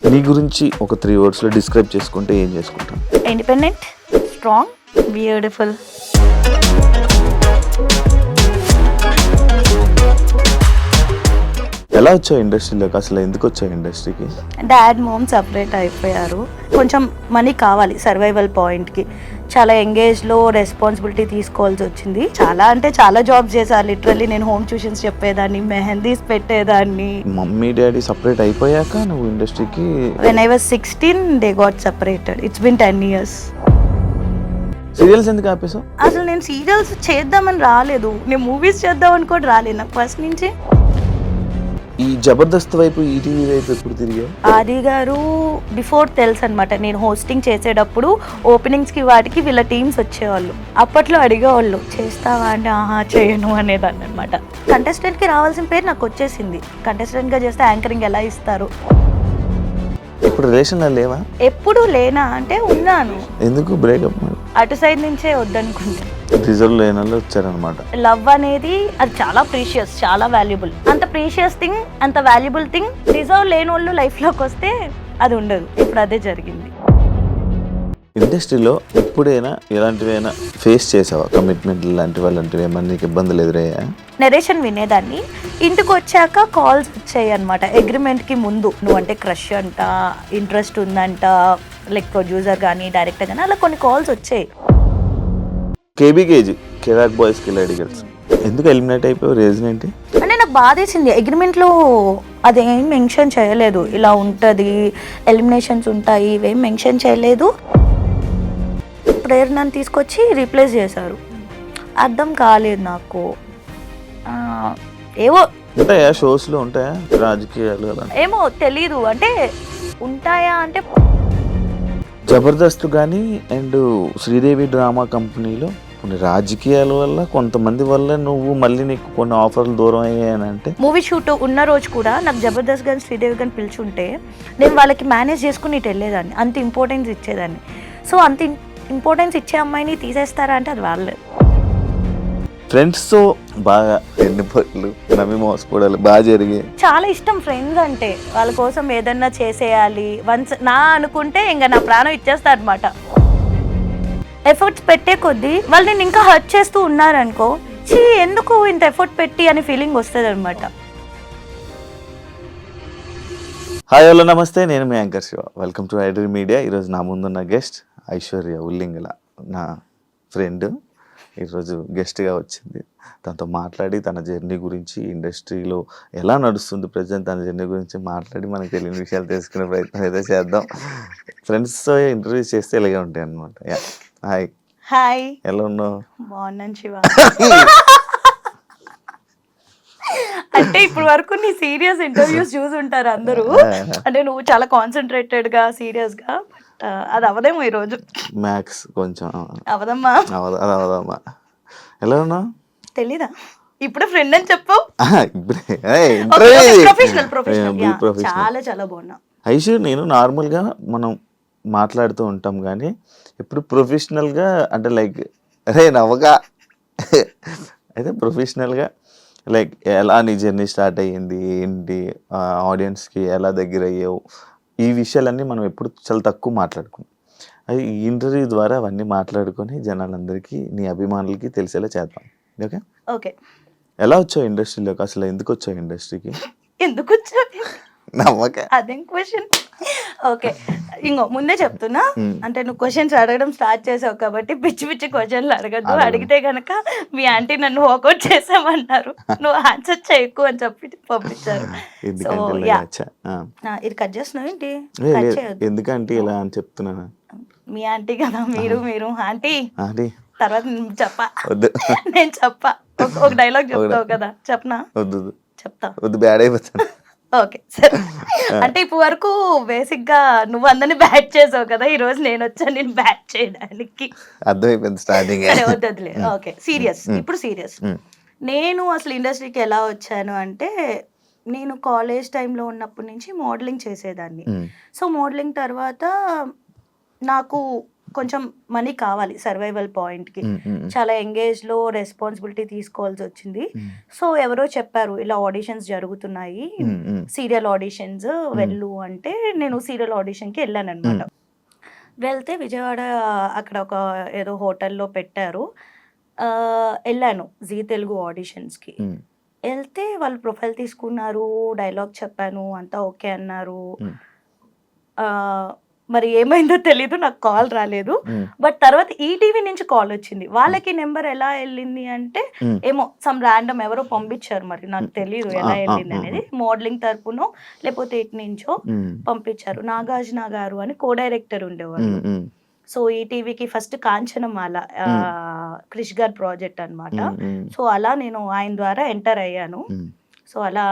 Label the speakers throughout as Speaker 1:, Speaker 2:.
Speaker 1: నీ గురించి ఒక 3 wordsలో డిస్క్రైబ్ చేసుకుంటే ఏం చేసుకుంటాం?
Speaker 2: Independent, strong, beautiful.
Speaker 1: ఎలా వచ్చావు ఇండస్ట్రీలోకి, అసలు ఎందుకు వచ్చావు ఇండస్ట్రీకి?
Speaker 2: డాడ్ మోమ్ సపరేట్ అయిపోయారు. కొంచెం మనీ కావాలి సర్వైవల్ పాయింట్కి. చాలా ఎంగేజ్లో రెస్పాన్సిబిలిటీ తీసుకోవాల్సి వచ్చింది. చాలా అంటే చాలా జాబ్స్ చేశాను. లిటరల్లీ నేను హోమ్ ట్యూషన్స్ చెప్పేదాన్ని, మెహందీస్ పెట్టేదాన్ని.
Speaker 1: మమ్మీ డాడీ సపరేట్ అయిపోయాక నువ్వు ఇండస్ట్రీకి?
Speaker 2: When I was 16 they got separated. It's been 10 years.
Speaker 1: Serials ఎందుకు ఆపేసావు?
Speaker 2: అసలు నేను సీరియల్స్ చేద్దామని రాలేదు, నేను మూవీస్ చేద్దామని కూడా రాలేదు. నాకు ఫస్ట్ నుంచి
Speaker 1: ఈ జబర్దస్త్ వైపు, ఈటీవీ వైపు ఎప్పుడు తిరిగావు?
Speaker 2: ఆది గారు బిఫోర్ తెలుసు అనమాట. నేను హోస్టింగ్ చేసేటప్పుడు ఓపెనింగ్స్కి వాటికి వీళ్ళ టీమ్స్ వచ్చేవాళ్ళు. అప్పట్లో అడిగేవాళ్ళు చేస్తావా అంటే ఆహా చేయను అనేదాన్ని అనమాట. కంటెస్టెంట్కి రావాల్సిన పేరు నాకు వచ్చేసింది. కంటెస్టెంట్గా చేస్తే యాంకరింగ్ ఎలా ఇస్తారు.
Speaker 1: ఇప్పుడు రిలేషన్లో లేవా?
Speaker 2: ఎప్పుడు లేనా అంటే ఉన్నాను.
Speaker 1: ఎందుకు బ్రేకప్?
Speaker 2: అటు సైడ్ నుంచే వద్దనుకుంటే.
Speaker 1: రిజర్వ్ లేని వాళ్ళు వచ్చారనమాట.
Speaker 2: లవ్ అనేది అది చాలా ప్రీషియస్, చాలా వాల్యుబుల్. అంత ప్రీషియస్ థింగ్, అంత వాల్యుబుల్ థింగ్ రిజర్వ్ లేని వాళ్ళు లైఫ్లోకి వస్తే అది ఉండదు. ఇప్పుడు అదే జరిగింది.
Speaker 1: ఇండస్ట్రీలో ఎప్పుడైనా ఎలాంటివైనా ఫేస్ చేసావా? కమిట్మెంట్ అలాంటివి ఏమన్నా నీకు ఇబ్బందులు ఎదురయ్యా?
Speaker 2: నరేషన్ వినేదాన్ని. ఇంటికి వచ్చాక కాల్స్ వచ్చాయి అనమాట. అగ్రిమెంట్కి ముందు నువ్వంటే క్రష్ అంట, ఇంట్రెస్ట్ ఉందంట, లైక్ ప్రొడ్యూసర్ కానీ డైరెక్టర్ కానీ అలా కొన్ని కాల్స్ వచ్చాయి.
Speaker 1: కేబీకేజీ కిరాక్ బాయ్స్ కిలాడి గర్ల్స్ ఎందుకు ఎలిమినేట్ అయిపోయావు? రీజన్ ఏంటి?
Speaker 2: అంటే నాకు బాధేసింది. అగ్రిమెంట్లో అదేం మెన్షన్ చేయలేదు, ఇలా ఉంటుంది, ఎలిమినేషన్స్ ఉంటాయి, ఇవేం మెన్షన్ చేయలేదు. ప్రేరణను తీసుకొచ్చి రీప్లేస్ చేశారు. అర్థం కాలేదు నాకు. ఏవో
Speaker 1: ఉంటాయా షోస్లో, ఉంటాయా రాజకీయాలు అలా?
Speaker 2: ఏమో తెలీదు. అంటే ఉంటాయా అంటే
Speaker 1: జబర్దస్త్ కానీ అండ్ శ్రీదేవి డ్రామా కంపెనీలో కొన్ని రాజకీయాల వల్ల, కొంతమంది వల్ల నువ్వు మళ్ళీ నీకు కొన్ని ఆఫర్లు దూరం అయ్యాయనంటే.
Speaker 2: మూవీ షూట్ ఉన్న రోజు కూడా నాకు జబర్దస్త్ కానీ శ్రీదేవి కానీ పిలుచుంటే నేను వాళ్ళకి మేనేజ్ చేసుకుని ఇటు వెళ్ళేదాన్ని. అంత ఇంపార్టెన్స్ ఇచ్చేదాన్ని. సో అంత ఇంపార్టెన్స్ ఇచ్చే అమ్మాయిని తీసేస్తారా అంటే అది వాళ్ళే.
Speaker 1: ఫ్రెండ్స్తో బాగా ఎన్ని పట్లు నమ్మి మోసపోవడాలు బాగా జరిగాయి.
Speaker 2: చాలా ఇష్టం ఫ్రెండ్స్ అంటే. వాళ్ళ కోసం ఏదన్నా చేసేయాలి వన్స్ నా అనుకుంటే ఇంకా నా ప్రాణం ఇచ్చేస్తా అనమాట. ఎఫర్ట్స్ పెట్టే కొద్దీ వాళ్ళు నేను ఇంకా హర్ట్ చేస్తూ ఉన్నారనుకో, చీ ఎందుకు ఇంత ఎఫర్ట్ పెట్టి అనే ఫీలింగ్ వస్తుంది అనమాట.
Speaker 1: హాయ్ హలో నమస్తే, నేను మీ anchor Shiva. Welcome to iDream media. ఈరోజు నా ముందున్న గెస్ట్ ఐశ్వర్య ఉల్లింగల, నా ఫ్రెండ్. ఈరోజు గెస్ట్గా వచ్చింది. తనతో మాట్లాడి తన జర్నీ గురించి, ఇండస్ట్రీలో ఎలా నడుస్తుంది ప్రజెంట్, తన జర్నీ గురించి మాట్లాడి మనకు తెలియని విషయాలు తెలుసుకునే ప్రయత్నం ఏదో చేద్దాం. ఫ్రెండ్స్తో ఇంటర్వ్యూ చేస్తే ఇలాగే ఉంటాయి అనమాట. హాయ్.
Speaker 2: హాయ్,
Speaker 1: ఎలా ఉన్నావు?
Speaker 2: బాగున్నాను శివ. అంటే ఇప్పుడు వరకు నీ సీరియస్ ఇంటర్వ్యూస్ చూసుంటారు అందరూ. అంటే నువ్వు చాలా కాన్సన్ట్రేటెడ్ గా సీరియస్ గా, బట్ అది అవదేమో ఈరోజు.
Speaker 1: మ్యాక్స్ కొంచెం
Speaker 2: అవదమ్మా.
Speaker 1: అవదమ్మా. ఎలా ఉన్నావు?
Speaker 2: తెలీదా? ఇప్పుడే ఫ్రెండ్ అని చెప్పావు. ప్రొఫెషనల్ చాలా చాలా బాగున్నా.
Speaker 1: ఐషు, నేను నార్మల్గా మనం మాట్లాడుతూ ఉంటాం కానీ ఇప్పుడు ప్రొఫెషనల్గా అంటే లైక్ అరే నవ్వగా అయితే ప్రొఫెషనల్గా లైక్ ఎలా నీ జర్నీ స్టార్ట్ అయ్యింది, ఏంటి, ఆడియన్స్కి ఎలా దగ్గర అయ్యావు, ఈ విషయాలన్నీ మనం ఎప్పుడు చాలా తక్కువ మాట్లాడుకున్నాం. అది ఈ ఇంటర్వ్యూ ద్వారా అవన్నీ మాట్లాడుకొని జనాలందరికీ, నీ అభిమానులకి తెలిసేలా చేద్దాం. Okay
Speaker 2: okay.
Speaker 1: ఎలా వచ్చావు ఇండస్ట్రీలోకి, అసలు ఎందుకు వచ్చావు ఇండస్ట్రీకి?
Speaker 2: ఎందుకు వచ్చావు?
Speaker 1: నమ్మక
Speaker 2: అదేం క్వశ్చన్. ఓకే, ఇంకో ముందే చెప్తున్నా, అంటే నువ్వు క్వశ్చన్స్ అడగడం స్టార్ట్ చేసావు కాబట్టి పిచ్చి పిచ్చి క్వశ్చన్లు అడగద్దు. అడిగితే కనుక మీ ఆంటీ నన్ను వాకౌట్ చేసామన్నారు, నువ్వు ఆన్సర్ చేయకు అని చెప్పి పంపించారు. సో ఇది కట్ చేస్తున్నావు ఏంటి? కట్ చేయొద్దు.
Speaker 1: ఎందుకంటే ఇలా అని చెప్తున్నాను.
Speaker 2: మీ ఆంటీ కదా, మీరు ఆంటీ. తర్వాత చెప్పా, నేను చెప్పా. ఒక డైలాగ్ చెప్తావు కదా, చెప్పనా?
Speaker 1: వద్దు,
Speaker 2: చెప్తా.
Speaker 1: వద్దు, బ్యాడ్ అయిపోతాను.
Speaker 2: ఓకే సరే. అంటే ఇప్పుడు వరకు బేసిక్ గా నువ్వు అందరినీ బ్యాట్ చేసావు కదా, ఈ రోజు నేను వచ్చాను నేను బ్యాట్ చేయడానికి.
Speaker 1: అర్థమైపోయింది స్టార్టింగ్.
Speaker 2: వద్దులే. Okay, serious. ఇప్పుడు సీరియస్. నేను అసలు ఇండస్ట్రీకి ఎలా వచ్చాను అంటే, నేను కాలేజ్ టైంలో ఉన్నప్పటి నుంచి మోడలింగ్ చేసేదాన్ని. సో మోడలింగ్ తర్వాత నాకు కొంచెం మనీ కావాలి సర్వైవల్ పాయింట్కి. చాలా ఎంగేజ్లో రెస్పాన్సిబిలిటీ తీసుకోవాల్సి వచ్చింది. సో ఎవరో చెప్పారు ఇలా ఆడిషన్స్ జరుగుతున్నాయి, సీరియల్ ఆడిషన్స్ వెళ్ళు అంటే నేను సీరియల్ ఆడిషన్కి వెళ్ళాను అనమాట. వెళ్తే విజయవాడ అక్కడ ఒక ఏదో హోటల్లో పెట్టారు. వెళ్ళాను జీ తెలుగు ఆడిషన్స్కి. వెళ్తే వాళ్ళు ప్రొఫైల్ తీసుకున్నారు, డైలాగ్ చెప్పాను, అంతా ఓకే అన్నారు. మరి ఏమైందో తెలీదు, నాకు కాల్ రాలేదు. బట్ తర్వాత ఈటీవీ నుంచి కాల్ వచ్చింది. వాళ్ళకి నెంబర్ ఎలా వెళ్ళింది అంటే ఏమో సమ్ ర్యాండమ్ ఎవరో పంపించారు, మరి నాకు తెలియదు ఎలా వెళ్ళింది అనేది. మోడలింగ్ తరపునో లేకపోతే ఇటు నుంచో పంపించారు. నాగార్జున గారు అని కో డైరెక్టర్ ఉండేవాళ్ళు. సో ఈటీవీకి ఫస్ట్ కాంచనమాల క్రిష్ గారి ప్రాజెక్ట్ అనమాట. సో అలా నేను ఆయన ద్వారా ఎంటర్ అయ్యాను. సో అలా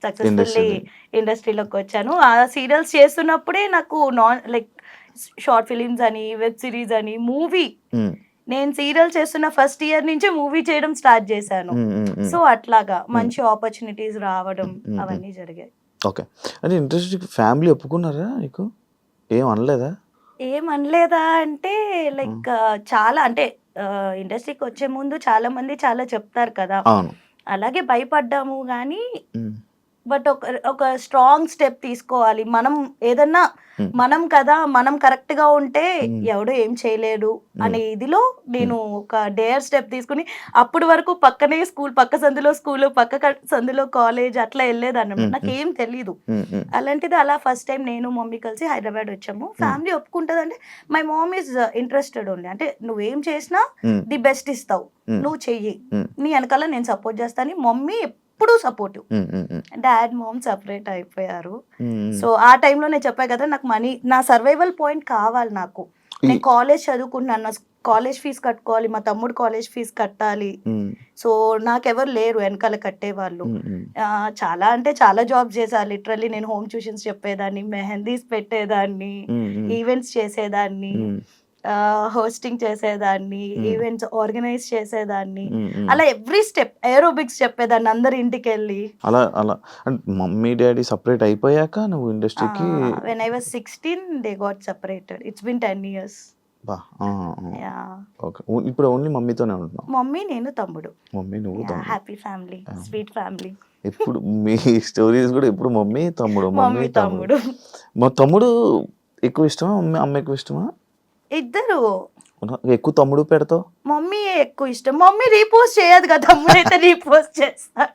Speaker 2: సక్సెస్ఫుల్లీ ఇండస్ట్రీలోకి వచ్చాను. ఆ సీరియల్స్ చేస్తున్నప్పుడే నాకు లైక్ షార్ట్ ఫిలిమ్స్ అని, వెబ్ సిరీస్ అని, మూవీ, నేను సీరియల్ చేస్తున్న ఫస్ట్ ఇయర్ నుంచే మూవీ చేయడం స్టార్ట్ చేశాను. సో అట్లాగా మంచి ఆపర్చునిటీస్ రావడం అవన్నీ జరిగాయి.
Speaker 1: ఓకే. అంటే ఇండస్ట్రీ ఫ్యామిలీ ఒప్పుకున్నారా నీకు? ఏం అనలేదా?
Speaker 2: ఏమనలేదా అంటే లైక్ చాలా అంటే ఇండస్ట్రీకి వచ్చే ముందు చాలా మంది చాలా చెప్తారు కదా, అలాగే భయపడ్డాము కానీ బట్ ఒక స్ట్రాంగ్ స్టెప్ తీసుకోవాలి. మనం ఏదన్నా మనం కదా, మనం కరెక్ట్ గా ఉంటే ఎవడో ఏం చేయలేడు అనే ఇదిలో నేను ఒక డేర్ స్టెప్ తీసుకుని అప్పటి వరకు పక్కనే స్కూల్, పక్క సందులో స్కూల్, పక్క సందులో కాలేజ్ అట్లా వెళ్ళేదాన్ని. నాకేం తెలీదు. అలాంటిది అలా ఫస్ట్ టైం నేను మమ్మీ కలిసి హైదరాబాద్ వచ్చాము. ఫ్యామిలీ ఒప్పుకుంటుంది అంటే my mom is interested only. అంటే నువ్వేం చేసినా ది బెస్ట్ ఇస్తావు, నువ్వు చెయ్యి, నీ వెనకాల నేను సపోర్ట్ చేస్తాను. మమ్మీ ఎప్పుడు సపోర్టివ్. డాడ్ మామ్ సపరేట్ అయిపోయారు. సో ఆ టైంలో నేను చెప్పా కదా, నాకు మనీ, నా సర్వైవల్ పాయింట్ కావాలి. నాకు నేను కాలేజ్ చదువుకుంటున్నాను, నా కాలేజ్ ఫీజు కట్టుకోవాలి, మా తమ్ముడు కాలేజ్ ఫీజు కట్టాలి. సో నాకెవరు లేరు వెనకాల కట్టేవాళ్ళు. చాలా అంటే చాలా జాబ్ చేశాను. లిటరల్లీ నేను హోమ్ ట్యూషన్స్ చెప్పేదాన్ని, మెహందీస్ పెట్టేదాన్ని, ఈవెంట్స్ చేసేదాన్ని, హోస్టింగ్ చేసేదాన్ని, ఈవెంట్స్ ఆర్గనైజ్ చేసేదాన్ని, అలా ఎవ్రీ స్టెప్, ఏరోబిక్స్ చెప్పేదాన్ని అందరి ఇంటికి వెళ్ళి.
Speaker 1: అలా అలా మమ్మీ డాడీ సపరేట్ అయిపోయాక నువ్వు ఇండస్ట్రీకి?
Speaker 2: when I was 16 they got separated. It's been 10 years.
Speaker 1: ఇప్పుడు ఓన్లీ మమ్మీతోనే ఉంటున్నావు?
Speaker 2: మమ్మీ, నేను, తమ్ముడు.
Speaker 1: మమ్మీ, నువ్వు, తమ్ముడు.
Speaker 2: Happy family, sweet family.
Speaker 1: ఎప్పుడు మీ స్టోరీస్ కూడా ఎప్పుడు మమ్మీ తమ్ముడు, మమ్మీ తమ్ముడు. మా తమ్ముడు ఎక్కువ ఇష్టమా, అమ్మ ఎక్కువ ఇష్టమా?
Speaker 2: ఇద్దరు.
Speaker 1: ఎక్కువ తమ్ముడు పెడతావు?
Speaker 2: మమ్మీ ఎక్కువ ఇష్టం. మమ్మీ రీపోస్ట్ చేయదు కదా, తమ్ముడు అయితే రీపోస్ట్ చేస్తాడు.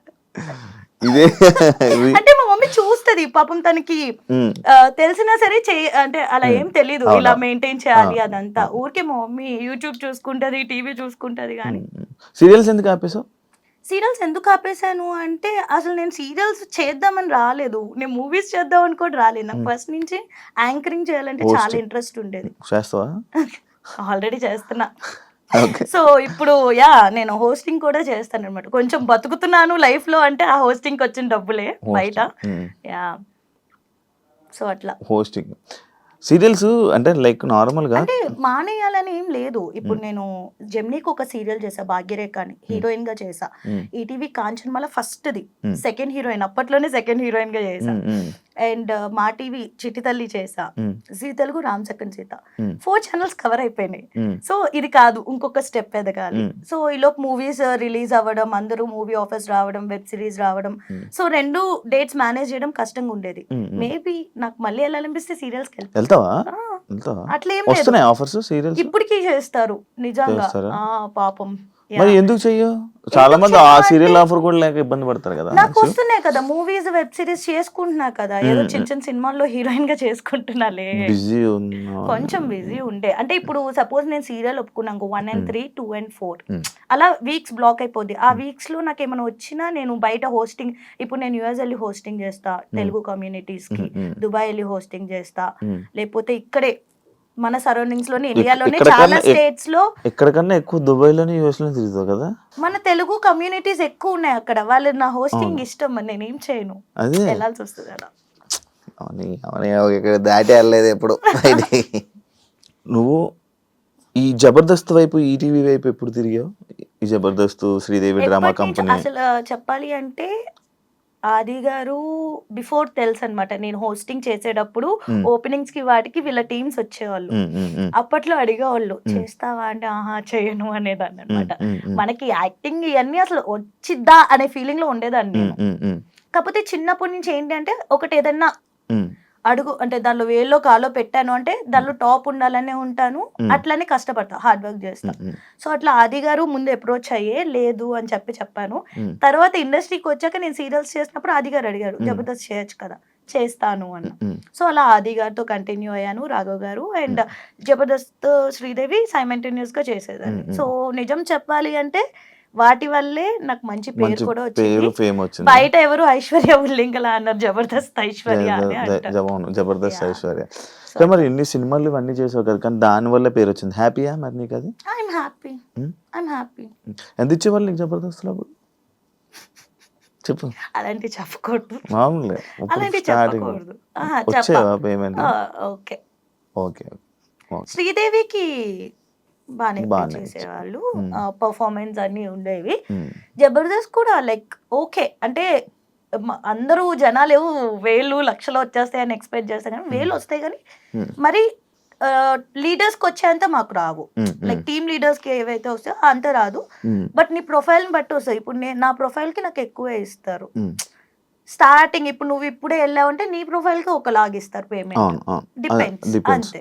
Speaker 1: ఇదే
Speaker 2: అంటే మా మమ్మీ చూస్తది, పాపం తనకి తెలిసినా సరే అంటే అలా ఏం తెలీదు ఇలా మెయింటైన్ చేయాలి అదంతా. ఊరికే మా మమ్మీ యూట్యూబ్ చూసుకుంటది, టీవీ చూసుకుంటది. కానీ
Speaker 1: సీరియల్స్ ఎందుకు ఆపేసావు?
Speaker 2: సీరియల్స్ ఎందుకు ఆపేసాను అంటే అసలు నేను సీరియల్స్ చేద్దామని రాలేదు, నేను మూవీస్ చేద్దాం అని కూడా రాలేదు. నాకు ఫస్ట్ నుంచి యాంకరింగ్ చేయాలంటే చాలా ఇంట్రెస్ట్ ఉండేది. ఆల్రెడీ చేస్తున్నా. సో ఇప్పుడు నేను హోస్టింగ్ కూడా చేస్తాను అనమాట. కొంచెం బతుకుతున్నాను లైఫ్ లో అంటే ఆ హోస్టింగ్ వచ్చిన డబ్బులే బయట. సో అట్లా
Speaker 1: హోస్టింగ్ సీరియల్స్ అంటే లైక్ నార్మల్ గా
Speaker 2: అంటే మానేయాలని ఏం లేదు. ఇప్పుడు నేను జెమినీకి ఒక సీరియల్ చేసా, భాగ్యరేఖ అని, హీరోయిన్ గా చేసా. ఈటీవీ కాంచనమాల ఫస్ట్ ది, సెకండ్ హీరోయిన్, అప్పట్లోనే సెకండ్ హీరోయిన్ గా చేసా. అండ్ మా టీవీ చిట్టి తల్లి చేసా, Zee Telugu Ram Chakkani Sita, 4 channels cover అయిపోయినాయి. సో ఇది కాదు, ఇంకొక స్టెప్ ఎదగాలి. సో ఈలోపు మూవీస్ రిలీజ్ అవ్వడం, అందరూ మూవీ ఆఫర్స్ రావడం, వెబ్ సిరీస్ రావడం. సో 2 డేట్స్ మేనేజ్ చేయడం కష్టంగా ఉండేది. మేబీ నాకు మళ్ళీ వెళ్ళాలనిపిస్తే సీరియల్స్కి వెళ్తావా? అట్లేం లేదు, ఇప్పటికీ చేస్తారు నిజంగా. పాపం
Speaker 1: మరి ఎందుకు చెయ్యు? చాలా మంది ఆ సీరియల్ ఆఫర్ కూడా లేక ఇబ్బంది పడతారు కదా.
Speaker 2: నాకు వస్తున్నాయి కదా మూవీస్, వెబ్ సిరీస్ చేసుకుంటున్నా కదా, ఏదో చిన్న చిన్న సినిమాల్లో హీరోయిన్ గా చేసుకుంటున్నాలే. కొంచెం బిజీ ఉండే. అంటే ఇప్పుడు సపోజ్ నేను సీరియల్ ఒప్పుకున్నాను 1 and 3, 2 and 4 అలా వీక్స్ బ్లాక్ అయిపోద్ది. ఆ వీక్స్ లో నాకు ఏమైనా వచ్చినా నేను బయట హోస్టింగ్, ఇప్పుడు నేను యూఎస్ వెళ్ళి హోస్టింగ్ చేస్తా తెలుగు కమ్యూనిటీస్ కి, దుబాయ్ వెళ్ళి హోస్టింగ్ చేస్తా, లేకపోతే ఇక్కడే మన సరౌండింగ్స్ లోనే, ఇండియాలోనే చాలా స్టేట్స్ లో.
Speaker 1: ఎక్కడికన్నా ఎక్కువ దుబాయ్ లోనే యూఎస్ లో తిరుగుతావు కదా. మన
Speaker 2: తెలుగు కమ్యూనిటీస్ ఎక్కువ ఉన్నాయి అక్కడ. వాళ్ళు నా హోస్టింగ్ ఇష్టం, మరి నేనేం చేయను, వెళ్ళాల్సి వస్తుంది అలా.
Speaker 1: దాటి వెళ్ళలేదు ఎప్పుడు. నువ్వు ఈ జబర్దస్త్ వైపు, ఈటీవీ వైపు ఎప్పుడు తిరిగావు? ఈ జబర్దస్త్, శ్రీదేవి డ్రామా కంపెనీ.
Speaker 2: అసలు చెప్పాలి అంటే ఆది గారు బిఫోర్ తెలుసు అనమాట. నేను హోస్టింగ్ చేసేటప్పుడు ఓపెనింగ్స్ కి వాటికి వీళ్ళ టీమ్స్ వచ్చేవాళ్ళు. అప్పట్లో అడిగేవాళ్ళు చేస్తావా అంటే ఆహా చేయను అనేదాన్ని అనమాట. మనకి యాక్టింగ్ ఇవన్నీ అసలు వచ్చిద్దా అనే ఫీలింగ్ లో ఉండేదాన్ని నేను. కాకపోతే చిన్నప్పటి నుంచి ఏంటి అంటే ఒకటి ఏదన్నా అడుగు అంటే దానిలో వేలో కాలో పెట్టాను అంటే దానిలో టాప్ ఉండాలనే ఉంటాను, అట్లనే కష్టపడతా, హార్డ్ వర్క్ చేస్తా. సో అట్లా ఆది గారు ముందు అప్రోచ్ అయ్యే లేదు అని చెప్పాను. తర్వాత ఇండస్ట్రీకి వచ్చాక నేను సీరియల్స్ చేసినప్పుడు ఆది గారు అడిగారు జబర్దస్త్ చేయొచ్చు కదా, చేస్తాను అన్న. సో అలా ఆది గారితో కంటిన్యూ అయ్యాను, రాఘవ్ గారు అండ్ జబర్దస్త్ శ్రీదేవి సైమల్టేనియస్ గా చేసేదాన్ని. సో నిజం చెప్పాలి అంటే వాటి వల్లే నాకు మంచి పేరు కూడా వచ్చింది. బయట ఎవరు ఐశ్వర్య ఉల్లింగలా అన్నారు, జబర్దస్త్ ఐశ్వర్య
Speaker 1: జబర్దస్త్ ఐశ్వర్య. మరి ఇన్ని సినిమాలు ఇవన్నీ చేసావు కదా, కానీ దాని వల్ల పేరు వచ్చింది. హ్యాపీయా మరి నీకు అది?
Speaker 2: I'm happy.
Speaker 1: ఎంత ఇచ్చేవాళ్ళు నీకు జబర్దస్త్ లో? చెప్పు.
Speaker 2: అలాంటి చెప్పకూడదు,
Speaker 1: మామూలుగా
Speaker 2: అలాంటి చెప్పకూడదు.
Speaker 1: వచ్చేవా పేమెంట్?
Speaker 2: ఓకే. శ్రీదేవికి బాగానే చేసేవాళ్ళు, పర్ఫార్మెన్స్ అన్ని ఉండేవి. జబర్దస్త్ కూడా లైక్ ఓకే అంటే అందరూ జనాలు వేలు లక్షలు వచ్చేస్తాయని ఎక్స్పెక్ట్ చేస్తాం, కానీ వేలు వస్తాయి కానీ మరి లీడర్స్ కి వచ్చేంత మాకు రావు. లైక్ టీమ్ లీడర్స్ కి ఏవైతే వస్తాయో అంత రాదు. బట్ నీ ప్రొఫైల్ ని బట్టి వస్తాయి. ఇప్పుడు నా ప్రొఫైల్ కి నాకు ఎక్కువే ఇస్తారు స్టార్టింగ్. ఇప్పుడు నువ్వు ఇప్పుడే వెళ్ళావంటే నీ ప్రొఫైల్ కి ఒకలాగా ఇస్తారు పేమెంట్, డిపెండ్స్ అంతే.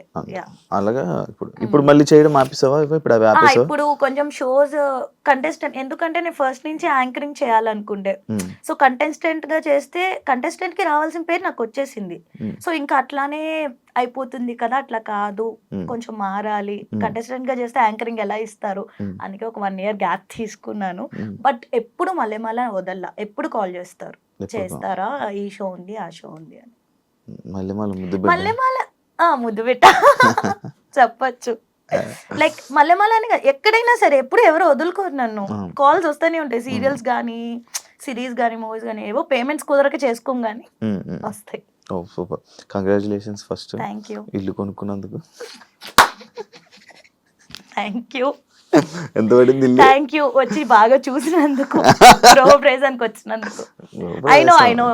Speaker 1: అలాగా ఇప్పుడు మళ్ళీ చేయడం ఆపేసావా? ఇప్పుడు
Speaker 2: కొంచెం షోస్ కంటెస్టెంట్, ఎందుకంటే నేను ఫస్ట్ నుంచి యాంకరింగ్ చేయాలనుకుంటే, సో కంటెస్టెంట్ గా చేస్తే కంటెస్టెంట్ కి రావాల్సిన పేరు నాకు వచ్చేసింది. సో ఇంకా అట్లానే అయిపోతుంది కదా, అట్లా కాదు కొంచెం మారాలి. కంటెస్టెంట్ గా చేస్తే యాంకరింగ్ ఎలా ఇస్తారు, అందుకే ఒక 1 year గ్యాప్ తీసుకున్నాను. బట్ ఎప్పుడు మళ్ళీ వదల్లా, ఎప్పుడు కాల్ చేస్తారు, చేస్తారా ఈ షో ఉంది ఆ షో ఉంది అని. మళ్ళీ ముద్దు పెట్ట చెప్పచ్చు. లైక్ మళ్ళీ ఎక్కడైనా సరే ఎప్పుడు ఎవరు వదులుకోరు నన్ను, కాల్స్ వస్తూనే ఉంటాయి. సీరియల్స్ గానీ సిరీస్ గానీ మూవీస్ గానీ ఏవో పేమెంట్స్ కుదరక చేసుకోం గానీ వస్తాయి.
Speaker 1: Super, congratulations first.
Speaker 2: Thank you.
Speaker 1: ఇల్లు కొనుక్కున్నందుకు
Speaker 2: థ్యాంక్ యూ.
Speaker 1: ఎంత పడింది?
Speaker 2: థ్యాంక్ యూ వచ్చి బాగా చూసినందుకు, ప్రైజానికి వచ్చినందుకు. I know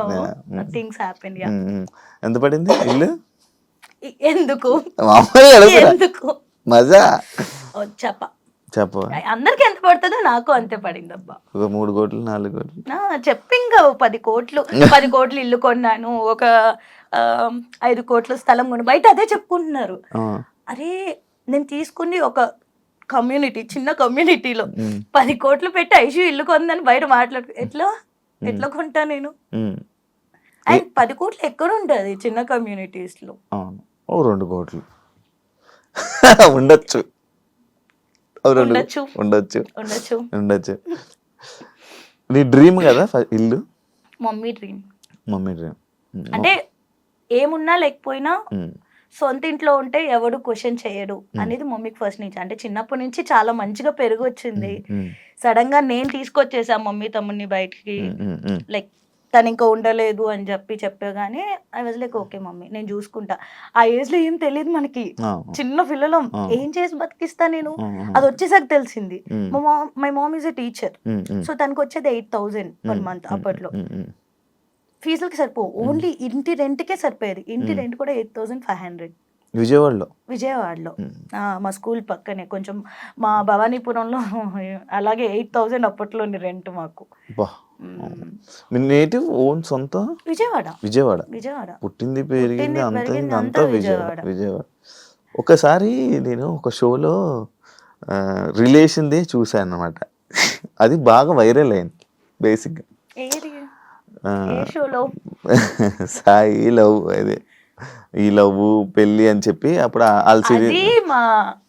Speaker 2: things happen.
Speaker 1: ఎంత పడింది ఇల్లు?
Speaker 2: ఎందుకు
Speaker 1: మజా
Speaker 2: చెప్ప అందరికి ఎంత పడుతుందో నాకు అంతే పడింది అబ్బా.
Speaker 1: 3 కోట్లు 4 కోట్లు
Speaker 2: చెప్పి ఇంకా 10 కోట్లు 10 కోట్లు ఇల్లు కొన్నాను, ఒక 5 కోట్లు స్థలం కొను. బయట అదే చెప్పుకుంటున్నారు. అరే నేను తీసుకుని ఒక కమ్యూనిటీ, చిన్న కమ్యూనిటీలో 10 కోట్లు పెట్టి ఐషు ఇల్లు కొందని బయట మాట్లాడు, ఎట్లా కొంటా నేను? అండ్ 10 కోట్లు ఎక్కడ ఉంటుంది చిన్న కమ్యూనిటీస్ లో?
Speaker 1: 2 కోట్లు ఉండొచ్చు. నీ డ్రీమ్ కదా ఇల్లు?
Speaker 2: Mummy dream.
Speaker 1: అంటే
Speaker 2: ఏమున్నా లేకపోయినా సొంత ఇంట్లో ఉంటే ఎవడు క్వశ్చన్ చేయడు అనేది మమ్మీకి ఫస్ట్ నుంచి. అంటే చిన్నప్పటి నుంచి చాలా మంచిగా పెరుగు వచ్చింది. సడన్ గా నేను తీసుకొచ్చేసా మమ్మీ తమ్ముడిని బయటికి. లైక్ తను ఇంకా ఉండలేదు అని చెప్పగానే I was like okay mummy నేను చూసుకుంటా. ఆ ఏజ్ లో ఏం తెలియదు మనకి, చిన్న పిల్లలం, ఏం చేసి బతికిస్తా నేను. అది వచ్చేసాక తెలిసింది. My mom is a teacher, so తనకు వచ్చేది 8,000 per month. అప్పట్లో ఫీజులకి సరిపో, ఓన్లీ ఇంటి రెంట్కే సరిపోయేది. ఇంటి రెంట్ కూడా 8,500 విజయవాడలో. మా స్కూల్ పక్కనే కొంచెం మా భవానీపురంలో అలాగే 8,000 అప్పట్లో రెంట్ మాకు.
Speaker 1: నేటివ్ ఓన్ సొంత
Speaker 2: విజయవాడ
Speaker 1: పుట్టింది పెరిగింది అంతా విజయవాడ. ఒకసారి నేను ఒక షోలో రిలేషన్దే చూసాను అనమాట. అది బాగా వైరల్ అయింది. బేసిక్ సాయి లవ్, అదే ఈ లవ్ పెళ్లి అని చెప్పి అప్పుడు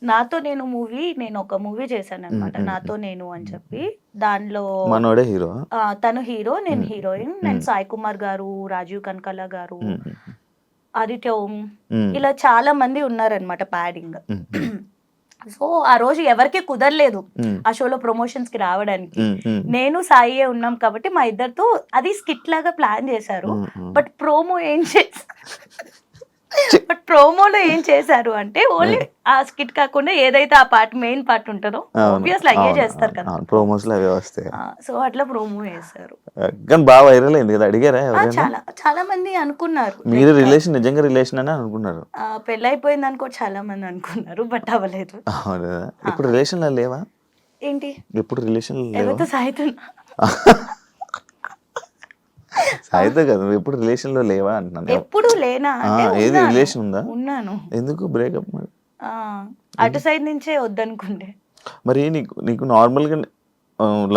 Speaker 2: నాతో నేను మూవీ, నేను ఒక మూవీ చేశాను అనమాట, నాతో నేను అని చెప్పి. దానిలో
Speaker 1: మనోడే హీరో,
Speaker 2: తను హీరో, నేను హీరోయిన్. నేను సాయి కుమార్ గారు, రాజీవ్ కనకాల గారు, ఆదిత్య ఓం, ఇలా చాలా మంది ఉన్నారనమాట ప్యాడింగ్. సో ఆ రోజు ఎవరికి కుదరలేదు ఆ షోలో ప్రమోషన్స్ కి రావడానికి. నేను సాయి ఉన్నాం కాబట్టి మా ఇద్దరితో అది స్కిట్ లాగా ప్లాన్ చేశారు. బట్ ప్రోమో ఏం బట్ ప్రోమోలో ఏం చేశారు అంటే ఓన్లీ ఆ స్కిట్ కాకుండా ఏదైతే ఆ పార్ట్ మెయిన్ పార్ట్ ఉంటుందో ఆబ్వియస్లీ అయ్యే చేస్తారు కదా
Speaker 1: ప్రోమోస్ లో అవే వస్తాయి.
Speaker 2: సో అట్లా ప్రోమో చేశారు.
Speaker 1: కానీ బాగా వైరల్ అయింది కదా, అడిగారా ఎవరైనా?
Speaker 2: చాలా చాలా మంది అనుకున్నారు
Speaker 1: మీరు రిలేషన్ నిజంగా రిలేషన్ అని అనుకున్నారు.
Speaker 2: పెళ్ళి అయిపోయింది అనుకో చాలా మంది అనుకున్నారు, బట్ అవ్వలేదు.
Speaker 1: ఇప్పుడు రిలేషన్ లో లేవా?
Speaker 2: ఏంటి
Speaker 1: ఎప్పుడు రిలేషన్
Speaker 2: ఎవరితో సాయితున్నా?
Speaker 1: సాయితో కదా, నువ్వు ఎప్పుడు రిలేషన్ లో లేవా అంటున్నాను.
Speaker 2: ఎప్పుడు లేనా అంటే
Speaker 1: ఏది రిలేషన్ ఉందా?
Speaker 2: ఉన్నాను.
Speaker 1: ఎందుకు బ్రేకప్ మరి?
Speaker 2: అటు సైడ్ నుంచే వద్దనుకుంటే.
Speaker 1: మరి నీకు నార్మల్ గా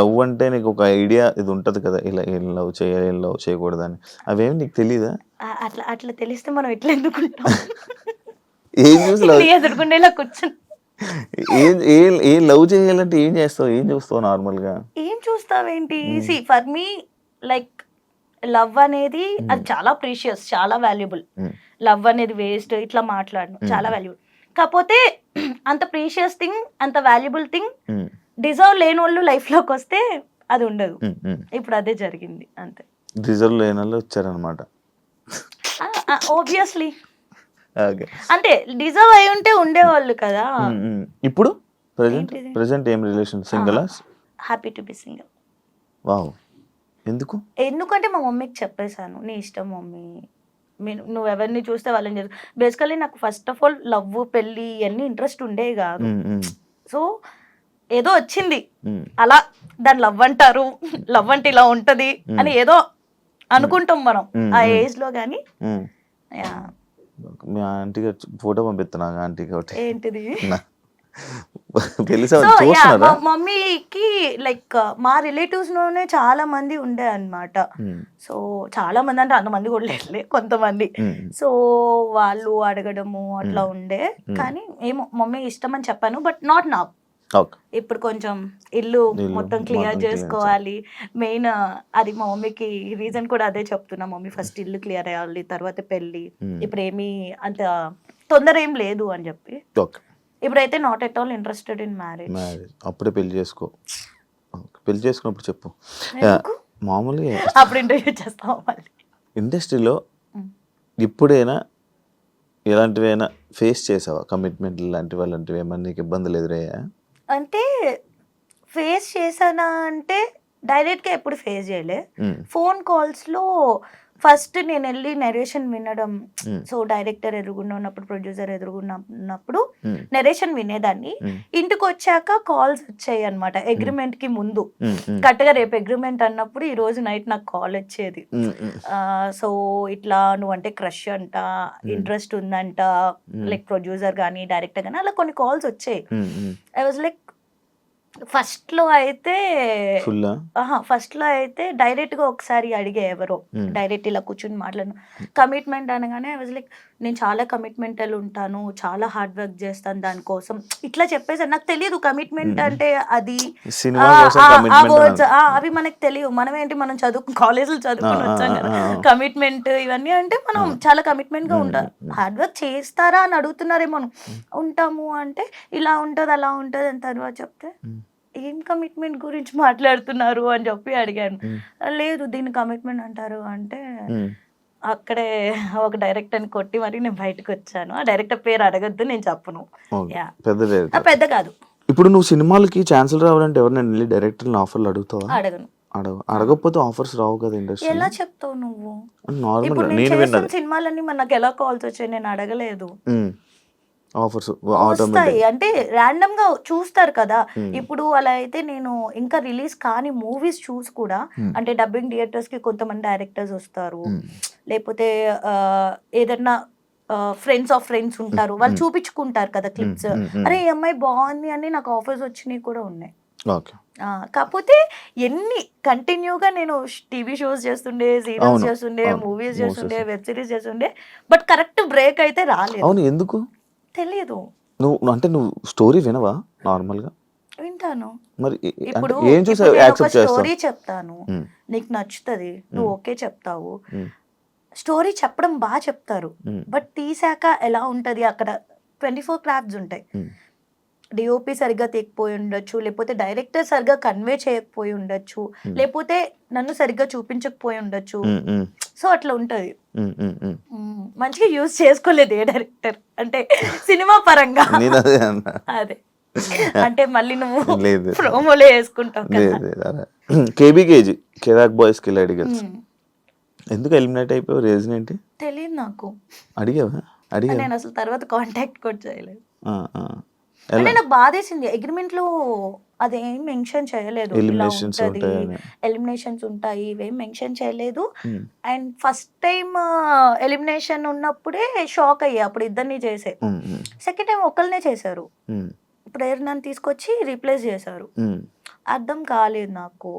Speaker 1: లవ్ అంటే నీకు ఒక ఐడియా ఇది ఉంటది కదా, ఇలా ఏం లవ్ చేయాలి ఏం లవ్ చేయకూడదు అని, అవేమి నీకు తెలీదా?
Speaker 2: అట్లా అట్లా తెలిస్తే మనం ఎట్లా ఎందుకుంటాం?
Speaker 1: ఏం చూసి లవ్
Speaker 2: ఎదుర్కొండేలా కూర్చొని
Speaker 1: ఏం లవ్ చేయాలంటే ఏం చేస్తావు, ఏం చూస్తావు నార్మల్ గా?
Speaker 2: ఏం చూస్తావేంటి? See for me like love అనేది అది చాలా ప్రీషియస్, చాలా వాల్యుబుల్. లవ్ అనేది వేస్ట్ ఇట్లా మాట్లాడను, చాలా వాల్యుబుల్. కాకపోతే అంత ప్రీషియస్ థింగ్, అంత వాల్యుబుల్ థింగ్ డిజర్వ్ లేని వాళ్ళు లైఫ్ లోకి వస్తే అది ఉండదు. ఇప్పుడు అదే జరిగింది అంతే.
Speaker 1: డిజర్వ్ లేని వాళ్ళు వచ్చారనమాట.
Speaker 2: ఆబ్వియస్లీ అంటే డిజర్వ్ అయి ఉంటే ఉండేవాళ్ళు కదా.
Speaker 1: ఇప్పుడు ప్రెజెంట్ ఏం relation? Single?
Speaker 2: Happy to be single.
Speaker 1: Wow.
Speaker 2: ఎందుకంటే మా మమ్మీకి చెప్పేశాను, నీ ఇష్టం మమ్మీ, నువ్వు ఎవరిని చూస్తే వాళ్ళని చేస్తా. బేసికలీ నాకు ఫస్ట్ ఆఫ్ ఆల్ లవ్ పెళ్ళి ఇవన్నీ ఇంట్రెస్ట్ ఉండేవి కాదు. సో ఏదో వచ్చింది అలా, దాన్ని లవ్ అంటారు, లవ్ అంటే ఇలా ఉంటది అని ఏదో అనుకుంటాం మనం ఆ ఏజ్ లో. కానీ
Speaker 1: మీ ఆంటీకి ఫోటో పంపిస్తున్నా, ఆంటీకి ఒకటి.
Speaker 2: ఏంటిది?
Speaker 1: మమ్మీకి
Speaker 2: లైక్ మా రిలేటివ్స్ లోనే చాలా మంది ఉండే అన్నమాట. సో చాలా మంది అంటే అంతమంది కూడా లేదులే, కొంతమంది. సో వాళ్ళు అడగడము అట్లా ఉండే. కానీ ఏమో మమ్మీ ఇష్టం అని చెప్పాను, బట్ నాట్ నా. ఇప్పుడు కొంచెం ఇల్లు మొత్తం క్లియర్ చేసుకోవాలి మెయిన్, అది మా మమ్మీకి రీజన్ కూడా అదే చెప్తున్నా. మమ్మీ ఫస్ట్ ఇల్లు క్లియర్ అయ్యాలి, తర్వాత పెళ్ళి. ఇప్పుడు ఏమీ అంత తొందర ఏం లేదు అని చెప్పి ఇప్పుడైతే not at all interested in marriage.
Speaker 1: అప్పుడే పెళ్లి చేసుకో. పెళ్లి చేసుకున్నప్పుడు చెప్పు. మామూలుగా
Speaker 2: అప్పుడు ఇంటర్వ్యూ చేస్తాం.
Speaker 1: ఇండస్ట్రీలో ఇప్పుడైనా ఎలాంటివైనా ఫేస్ చేసావా? కమిట్మెంట్ లాంటివి అలాంటివి ఏమన్నా నీకు ఇబ్బందులు ఎదురయ్యా?
Speaker 2: అంటే ఫేస్ చేశానా అంటే డైరెక్ట్గా ఎప్పుడు ఫేస్ చేయలే. ఫోన్ కాల్స్లో ఫస్ట్ నేను వెళ్ళి నెరేషన్ వినడం. సో డైరెక్టర్ ఎదురుగుండా ఉన్నప్పుడు, ప్రొడ్యూసర్ ఎదురుగున్నప్పుడు నెరేషన్ వినేదాన్ని. ఇంటికి వచ్చాక కాల్స్ వచ్చాయి అనమాట. అగ్రిమెంట్ కి ముందు కరెక్ట్గా రేపు అగ్రిమెంట్ అన్నప్పుడు ఈ రోజు నైట్ నాకు కాల్ వచ్చేది. సో ఇట్లా నువ్వంటే క్రష్ అంట, ఇంట్రెస్ట్ ఉందంట, లైక్ ప్రొడ్యూసర్ కానీ డైరెక్టర్ కానీ అలా కొన్ని కాల్స్ వచ్చాయి. ఐ వాజ్ లైక్ ఫస్ట్ లో అయితే డైరెక్ట్ గా ఒకసారి అడిగే ఎవరో డైరెక్ట్ ఇలా కూర్చుని మాట్లాడు. కమిట్మెంట్ అనగానే ఐ వాజ్ లైక్ నేను చాలా కమిట్మెంటల్ ఉంటాను, చాలా హార్డ్ వర్క్ చేస్తాను దానికోసం ఇట్లా చెప్పేసారు. నాకు తెలియదు కమిట్మెంట్ అంటే అది ఆ వర్డ్స్ అవి మనకు తెలియదు. మనం ఏంటి, మనం కాలేజీలో చదువుకుని వచ్చాం కదా. కమిట్మెంట్ ఇవన్నీ అంటే మనం చాలా కమిట్మెంట్ గా ఉంటారు. హార్డ్ వర్క్ చేస్తారా అని అడుగుతున్నారేమో. ఉంటాము అంటే ఇలా ఉంటది అలా ఉంటది అని తర్వాత చెప్తే ఏం కమిట్మెంట్ గురించి మాట్లాడుతున్నారు అని చెప్పి అడిగాను. లేదు దీన్ని కమిట్మెంట్ అంటారు అంటే అక్కడే ఒక డైరెక్టర్ ని కొట్టి మరి నేను బయటకు వచ్చాను. ఆ డైరెక్టర్ పేరు అడగద్దు, నేను చెప్పను. పెద్ద కాదు.
Speaker 1: ఇప్పుడు నువ్వు సినిమాలకి ఛాన్సులు రావాలంటే ఎవరినైనా డైరెక్టర్ ఆఫర్లు అడుగుతావా?
Speaker 2: అడగను.
Speaker 1: అడగకపోతే ఆఫర్స్ రావు కదా ఇండస్ట్రీ.
Speaker 2: ఎలా చెప్తావు నువ్వు? సినిమాలన్నీ మనకు ఎలా కాల్స్ వచ్చాయి, నేను అడగలేదు.
Speaker 1: ఆఫర్స్
Speaker 2: వస్తాయి అంటే ర్యాండమ్ గా చూస్తారు కదా. ఇప్పుడు అలా అయితే నేను ఇంకా రిలీజ్ కాని మూవీస్ చూసి కూడా, అంటే డబ్బింగ్ థియేటర్స్ కి కొంతమంది డైరెక్టర్స్ వస్తారు, లేకపోతే ఏదన్నా ఫ్రెండ్స్ ఆఫ్ ఫ్రెండ్స్ ఉంటారు, వాళ్ళు చూపించుకుంటారు కదా క్లిప్స్. అరే ఈ అమ్మాయి బాగుంది అని నాకు ఆఫర్స్ వచ్చినాయి కూడా ఉన్నాయి. కాకపోతే ఎన్ని కంటిన్యూగా నేను టీవీ షోస్ చేస్తుండే, సీరియల్స్ చేస్తుండే, మూవీస్ చేస్తుండే, వెబ్ సిరీస్ చేస్తుండే, బట్ కరెక్ట్ బ్రేక్ అయితే రాలేదు.
Speaker 1: ఎందుకు
Speaker 2: తెలియదు.
Speaker 1: నువ్వు స్టోరీ వినవా? నార్మల్ గా
Speaker 2: వింటాను.
Speaker 1: మరి
Speaker 2: ఇప్పుడు
Speaker 1: ఏం చూసావు?
Speaker 2: స్టోరీ చెప్తాను, నీకు నచ్చుతుంది, నువ్వు ఓకే చెప్తావు. స్టోరీ చెప్పడం బాగా చెప్తారు, బట్ తీసాక ఎలా ఉంటది, అక్కడ 24 క్రాఫ్ట్స్ ఉంటాయి. డిఓపి సరిగ్గా తీయకపోయి ఉండొచ్చు, లేకపోతే డైరెక్టర్ సరిగ్గా కన్వే చేయకపోయి ఉండొచ్చు, లేకపోతే నన్ను సరిగ్గా చూపించకపోయి ఉండొచ్చు. సో అట్లా ఉంటది. మంచిగా యూజ్ చేసుకోలేదు ఏ డైరెక్టర్ అంటే సినిమా పరంగా.
Speaker 1: నేను అదే అన్నా.
Speaker 2: అదే అంటే మళ్ళీ నువ్వు
Speaker 1: లేదు.
Speaker 2: ప్రోమోలో వేసుకుంటావు కదా.
Speaker 1: కేబీకేజీ కెరాక్ బాయ్స్ కి అడిగల్స్ ఎందుకు ఎలిమినేట్ అయిపోయావు? రీజన్ ఏంటి?
Speaker 2: తెలియదు నాకు.
Speaker 1: అడిగావా?
Speaker 2: నేను అసలు తర్వాత కాంటాక్ట్ కూడా చేయలేదు.
Speaker 1: ఎలా?
Speaker 2: అంటే నాకు బాధేసింది, అగ్రిమెంట్ లో అదేం మెన్షన్ చేయలేదు,
Speaker 1: Eliminations ఉంటాయని.
Speaker 2: ఎలిమినేషన్స్ ఉంటాయి ఇవేం మెన్షన్ చేయలేదు. అండ్ ఫస్ట్ టైం ఎలిమినేషన్ ఉన్నప్పుడే షాక్ అయ్యా, అప్పుడు ఇద్దరిని చేసే. సెకండ్ టైం ఒకళ్ళనే చేశారు, ప్రేరణని తీసుకొచ్చి రీప్లేస్ చేశారు. అర్థం కాలేదు నాకు.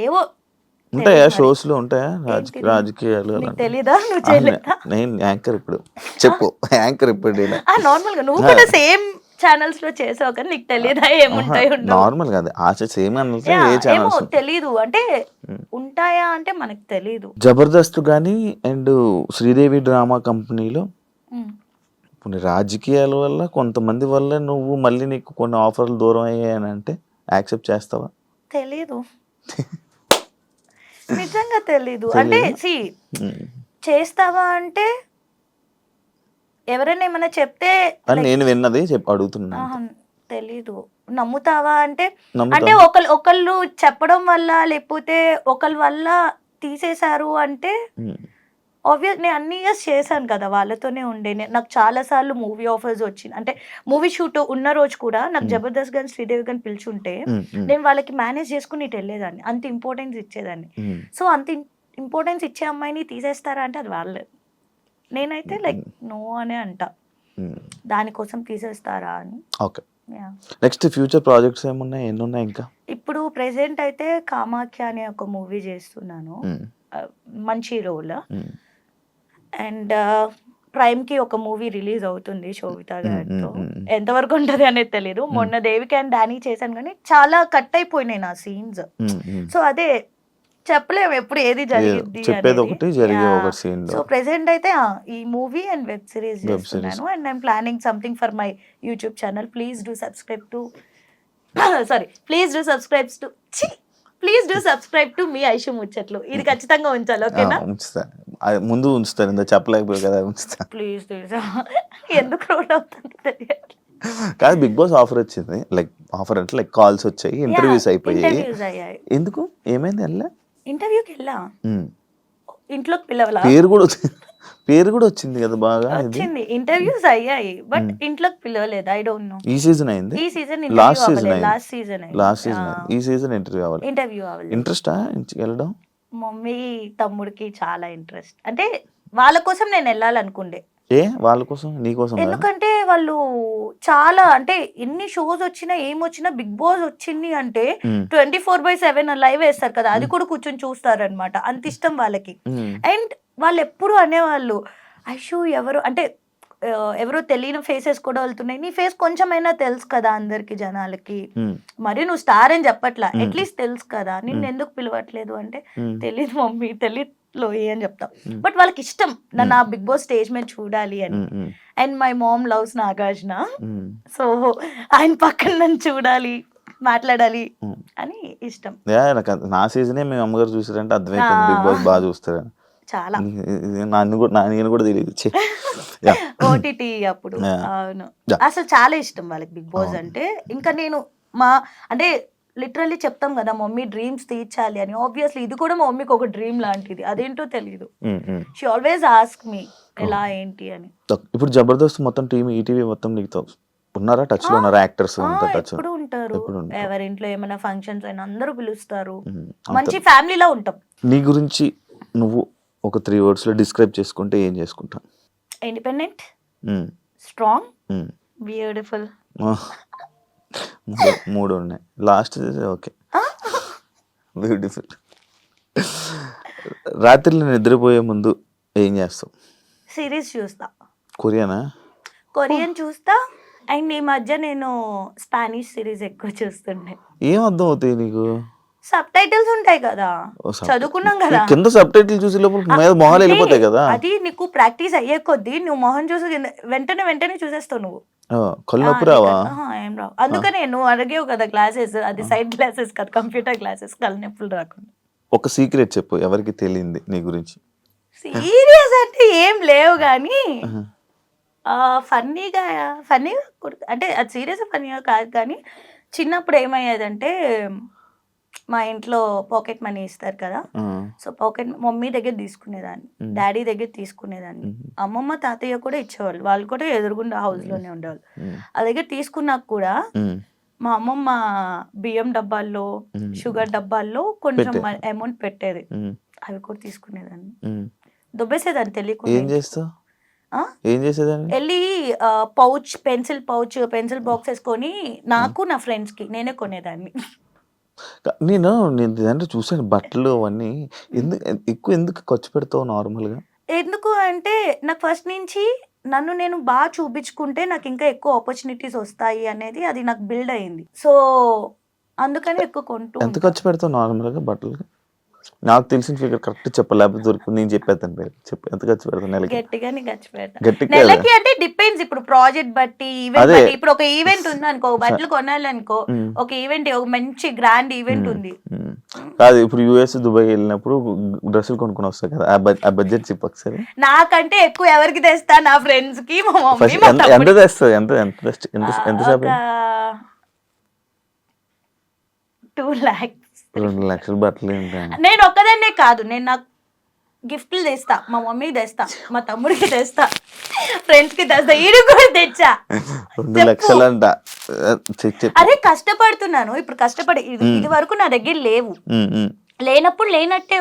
Speaker 2: ఏవో
Speaker 1: ఉంటాయా షోస్ లో ఉంటాయా రాజకీయాలు?
Speaker 2: నీకు తెలీదా? నువ్వు చేయలేదా?
Speaker 1: నేను యాంకర్ ఇప్పుడు చెప్పు. యాంకర్ ఇప్పుడు
Speaker 2: నార్మల్ గా నువ్వు కూడా సేమ్ ఛానల్స్ లో చేసావు కానీ నీకు తెలియదా ఏముంటాయి?
Speaker 1: నార్మల్ గా సేమ్ ఏ
Speaker 2: ఏమో
Speaker 1: ఛానల్స్
Speaker 2: తెలీదు, అంటే ఉంటాయా అంటే మనకు తెలీదు.
Speaker 1: జబర్దస్త్ గానీ అండ్ శ్రీదేవి డ్రామా కంపెనీలో కొన్ని రాజకీయాల వల్ల కొంతమంది వల్ల నువ్వు మళ్ళీ నీకు కొన్ని ఆఫర్లు దూరం అయ్యాయని అంటే యాక్సెప్ట్ చేస్తావా?
Speaker 2: తెలీదు, నిజంగా తెలీదు. అంటే చేస్తావా అంటే ఎవరైనా ఏమైనా చెప్తే
Speaker 1: నేను విన్నది అడుగుతున్నా.
Speaker 2: తెలీదు. నమ్ముతావా అంటే అంటే ఒకళ్ళు చెప్పడం వల్ల లేకపోతే ఒకళ్ళ వల్ల తీసేశారు అంటే ఆబ్వియస్ నేను అన్ని ఇయర్స్ చేశాను కదా, వాళ్ళతోనే ఉండే. నాకు చాలా సార్లు మూవీ ఆఫర్స్ వచ్చింది, అంటే మూవీ షూట్ ఉన్న రోజు కూడా నాకు జబర్దస్త్ గాని శ్రీదేవి గాని పిలుచుంటే నేను వాళ్ళకి మేనేజ్ చేసుకుని ఇటు వెళ్ళేదాన్ని, అంత ఇంపార్టెన్స్ ఇచ్చేదాన్ని. సో అంత ఇంపార్టెన్స్ ఇచ్చే అమ్మాయిని తీసేస్తారా అంటే అది వాళ్ళు. నేనైతే లైక్ నో అనే అంట, దానికోసం తీసేస్తారా అని.
Speaker 1: ఓకే, నెక్స్ట్ ఫ్యూచర్ ప్రాజెక్ట్స్ ఏమున్నాయి? ఎన్ని ఉన్నాయి ఇంకా? ఇప్పుడు
Speaker 2: ప్రెసెంట్ అయితే కామాఖ్య అనే ఒక మూవీ చేస్తున్నాను, మంచి రోల్. అండ్ ప్రైమ్ కి ఒక మూవీ రిలీజ్ అవుతుంది శోభిత గారితో, ఎంతవరకు ఉంటది అనేది తెలియదు. మొన్న దేవికి అండ్ డానీ చేశాను కానీ చాలా కట్ అయిపోయినాయి నా సీన్స్. సో అదే చెప్పలేము ఎప్పుడు ఏది జరిగింది. సో ప్రెసెంట్ అయితే ఈ మూవీ అండ్ వెబ్ సిరీస్ చేస్తున్నాను. And I'm planning something for my YouTube channel. Please do subscribe to మీ ఐషు ముచ్చట్లు. ఇది ఖచ్చితంగా ఉంచాలి, ఓకేనా?
Speaker 1: ముందు ఉంచుతాను, ఇంత చెప్పలేకపోయి కదా, ఉంచుతా
Speaker 2: ప్లీజ్. ఎందుకు రోడ్ అవుతుంది
Speaker 1: కాదు, బిగ్ బాస్ ఆఫర్ వచ్చింది, లైక్ ఆఫర్ అంటే లైక్ కాల్స్ వచ్చాయి, ఇంటర్వ్యూస్ అయిపోయాయి. ఎందుకు ఏమైంది? వెళ్ళా
Speaker 2: ఇంటర్వ్యూకి వెళ్ళా, ఇంట్లోకి పిలవలా,
Speaker 1: పేరు కూడా వచ్చింది కదా, బాగా
Speaker 2: వచ్చింది, ఇంటర్వ్యూస్ అయ్యాయి, బట్ ఇంట్లోకి పిలవలేదు. I don't know.
Speaker 1: ఈ సీజన్ అయింది,
Speaker 2: ఈ సీజన్
Speaker 1: లాస్ట్
Speaker 2: సీజన్
Speaker 1: ఈ సీజన్ ఇంటర్వ్యూ
Speaker 2: అవ్వాలి.
Speaker 1: ఇంట్రెస్టా వెళ్ళడం?
Speaker 2: మమ్మీ తమ్ముడికి చాలా ఇంట్రెస్ట్, అంటే వాళ్ళ కోసం నేను వెళ్ళాలనుకుండే.
Speaker 1: వాళ్ళ కోసం నీకోసం?
Speaker 2: ఎందుకంటే వాళ్ళు చాలా, అంటే ఎన్ని షోస్ వచ్చినా ఏమొచ్చినా బిగ్ బాస్ వచ్చింది అంటే 24/7 లైవ్ వేస్తారు కదా, అది కూడా కూర్చొని చూస్తారనమాట, అంత ఇష్టం వాళ్ళకి. అండ్ వాళ్ళు ఎప్పుడు అనేవాళ్ళు, ఐషు ఎవరు అంటే ఎవరో తెలియని ఫేసెస్ కూడా వెళ్తున్నాయి, నీ ఫేస్ కొంచెమైనా తెలుసు కదా అందరికి జనాలకి, మరి నువ్వు స్టార్ అని చెప్పట్లా, అట్లీస్ట్ తెలుసు కదా, నిన్ను ఎందుకు పిలవట్లేదు అంటే తెలీదు మమ్మీ, తెలీదు అని చెప్తాం. బట్ వాళ్ళకి ఇష్టం నన్ను ఆ బిగ్ బాస్ స్టేజ్ మీద చూడాలి అని. And my mom loves Nagarjuna, so ఆయన పక్కన నన్ను చూడాలి, మాట్లాడాలి అని ఇష్టం.
Speaker 1: నా సీజనే మీ అమ్మగారు చూసారంటే అర్థమైపోయింది బిగ్ బాస్ బాగా చూస్తారని.
Speaker 2: చాలా
Speaker 1: నేను కూడా తెలియదు
Speaker 2: ఓటీటీ అప్పుడు. అవును, అసలు చాలా ఇష్టం వాళ్ళకి బిగ్ బాస్ అంటే. ఇంకా నేను అంటే లిటరల్లీ చెప్తాం కదా మమ్మీ డ్రీమ్స్ తీర్చాలి అని, ఆబ్వియస్లీ ఇది కూడా మా మమ్మీకి ఒక డ్రీమ్ లాంటిది, అదేంటో తెలియదు. షీ ఆల్వేస్ ఆస్క్ మీ ఎలా ఏంటి అని.
Speaker 1: ఇప్పుడు జబర్దస్త్ మొత్తం టీమ్ ఈటీవీ మొత్తం నీకు ఉన్నారా, టచ్ లో ఉన్నారా యాక్టర్స్?
Speaker 2: ఎప్పుడు ఉంటారు, ఎవరింట్లో ఏమైనా ఫంక్షన్స్ అయినా అందరూ పిలుస్తారు, మంచి ఫ్యామిలీలో ఉంటాం.
Speaker 1: నీ గురించి నువ్వు ఒక 3 words లో డిస్క్రైబ్ చేసుకుంటే ఏం చేసుకుంటా?
Speaker 2: Independent, strong, beautiful.
Speaker 1: 3 ఉన్నాయి, లాస్ట్ ఓకే, బ్యూటిఫుల్. రాత్రిలో నిద్రపోయే ముందు ఏం చేస్తావు?
Speaker 2: సిరీస్ చూస్తా.
Speaker 1: కొరియన్
Speaker 2: చూస్తా. అండ్ ఈ మధ్య నేను స్పానిష్ సిరీస్ ఎక్కువ చూస్తుండే.
Speaker 1: ఏం అర్థం అవుతాయి నీకు?
Speaker 2: సబ్ టైటిల్స్ ఉంటాయి కదా, చదువుకున్నాం కదా.
Speaker 1: కింద సబ్ టైటిల్ చూసి లోపల మీద మొహాలు వెళ్ళిపోతాయి కదా.
Speaker 2: అది నీకు ప్రాక్టీస్ అయ్యే కొద్దీ నువ్వు మొహం చూసి వెంటనే చూసేస్తావు నువ్వు.
Speaker 1: కళ్ళు నొప్పి రావా?
Speaker 2: ఏం రావు. అందుకనే నువ్వు అడిగేవు కదా గ్లాసెస్, అది సైడ్ గ్లాసెస్ కదా, కంప్యూటర్ గ్లాసెస్, కళ్ళు నొప్పులు రాకుండా.
Speaker 1: ఒక సీక్రెట్ చెప్పు ఎవరికి తెలియంది నీ గురించి.
Speaker 2: సీరియస్ అంటే ఏం లేవు కానీ ఫన్నీగా అంటే అది సీరియస్ ఫన్నీగా కాదు కానీ చిన్నప్పుడు ఏమయ్యేదంటే మా ఇంట్లో పాకెట్ మనీ ఇస్తారు కదా, సో పాకెట్ మమ్మీ దగ్గర తీసుకునేదాన్ని, డాడీ దగ్గర తీసుకునేదాన్ని, అమ్మమ్మ తాతయ్య కూడా ఇచ్చేవాళ్ళు, వాళ్ళు కూడా ఎదురుగుండా హౌస్ లోనే ఉండేవాళ్ళు. ఆ దగ్గర తీసుకున్నాక కూడా మా అమ్మమ్మ బియ్యం డబ్బాల్లో షుగర్ డబ్బాల్లో కొంచెం అమౌంట్ పెట్టేది, అవి కూడా తీసుకునేదాన్ని, దొబ్బేసేదాన్ని తెలియకుండా.
Speaker 1: ఏం చేస్తావు? ఏం చేసేదాన్ని?
Speaker 2: వెళ్ళి పౌచ్ పెన్సిల్ బాక్స్ వేసుకొని నాకు నా ఫ్రెండ్స్ కి నేనే కొనేదాన్ని.
Speaker 1: నేను అంటే చూసాను బట్టలు అవన్నీ. ఎందుకు ఖర్చు పెడతావు నార్మల్గా?
Speaker 2: ఎందుకు అంటే నాకు ఫస్ట్ నుంచి నన్ను నేను బాగా చూపించుకుంటే నాకు ఇంకా ఎక్కువ ఆపర్చునిటీస్ వస్తాయి అనేది అది నాకు బిల్డ్ అయింది. సో అందుకని ఎక్కువ కొంటూ.
Speaker 1: ఎంత ఖర్చు పెడతావు నార్మల్గా బట్టలకి? నాకు తెలిసిన ఫిగర్ కరెక్ట్ చెప్పాలి, లేకపోతే దొరుకుతుంది. నేను చెప్పేస్తాను పేరు చెప్పు, ఎంత ఖర్చు పెడతాను నెలకి?
Speaker 2: గట్టిగానే ఖర్చు పెడతాను నెలకి. అంటే డిపెండ్స్, ఇప్పుడు ప్రాజెక్ట్ బట్టి, ఈవెంట్ బట్టి. ఇప్పుడు ఒక ఈవెంట్ ఉంది అనుకో, బట్టలు కొనాలనుకో, ఒక ఈవెంట్, ఒక మంచి గ్రాండ్ ఈవెంట్ ఉంది
Speaker 1: కాదు, ఇప్పుడు యుఎస్ దుబాయ్ వెళ్ళినప్పుడు డ్రెస్సులు కొనుక్కొని వస్తాయి కదా, ఆ బడ్జెట్ చెప్పు ఒకసారి.
Speaker 2: నాకంటే ఎక్కువ ఎవరికి తెస్తా? నా ఫ్రెండ్స్ కి, మా మమ్మీ.
Speaker 1: ఎంత తెస్తుంది? ఎంత షాపింగ్?
Speaker 2: 2 lakhs.
Speaker 1: 2 లక్షలు బట్టలు ఉంటాయి.
Speaker 2: నేను ఒక్కదాన్నే కాదు, నేను నాకు గిఫ్ట్లు తెస్తా, మా మమ్మీకి తెస్తా, మా తమ్ముడికి తెస్తా, ఫ్రెండ్స్ కి తెస్తా, ఈడు కూడా తెచ్చా.
Speaker 1: 2 లక్షలు అంట.
Speaker 2: అరే కష్టపడుతున్నాను ఇప్పుడు, కష్టపడి ఇది వరకు నా దగ్గర లేవు, లేనప్పుడు లేనట్టే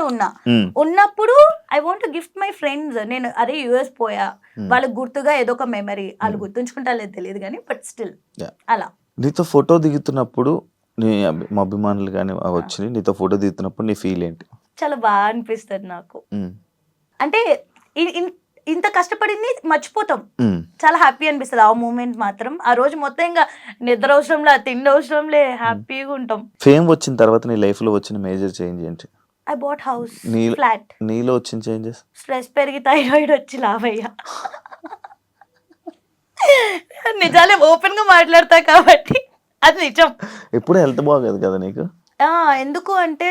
Speaker 2: ఉన్నప్పుడు I want gift my friends. నేను అరే యుఎస్ పోయా, వాళ్ళకి గుర్తుగా ఏదో ఒక మెమరీ, వాళ్ళు గుర్తుంచుకుంటా లేదు తెలియదు కానీ, బట్ స్టిల్ అలా.
Speaker 1: నీతో ఫోటో దిగుతున్నప్పుడు నీ అభిమానులు కానీ వచ్చి నీతో ఫోటో దిగుతున్నప్పుడు నీ ఫీల్ ఏంటి?
Speaker 2: చాలా బాగా అనిపిస్తుంది నాకు. అంటే ఇంత కష్టపడింది మర్చిపోతాం, చాలా హ్యాపీ అనిపిస్తుంది ఆ మూమెంట్ మాత్రం. ఆ రోజు మొత్తం ఇంకా నిద్ర అవసరంలే, తిండి అవసరంలే, హ్యాపీగా ఉంటాం.
Speaker 1: ఫేమ్ వచ్చిన తర్వాత నీ లైఫ్ లో వచ్చిన మేజర్ చేంజ్ ఏంటి?
Speaker 2: I bought house, flat.
Speaker 1: నీలో వచ్చిన చేంజెస్?
Speaker 2: స్ట్రెస్ పెరిగి థైరాయిడ్ వచ్చి లావయ్యా. నిజాలే ఓపెన్ గా మాట్లాడతా కాబట్టి అది నిజం.
Speaker 1: ఎప్పుడు హెల్త్ బాగోదు కదా నీకు?
Speaker 2: ఎందుకు అంటే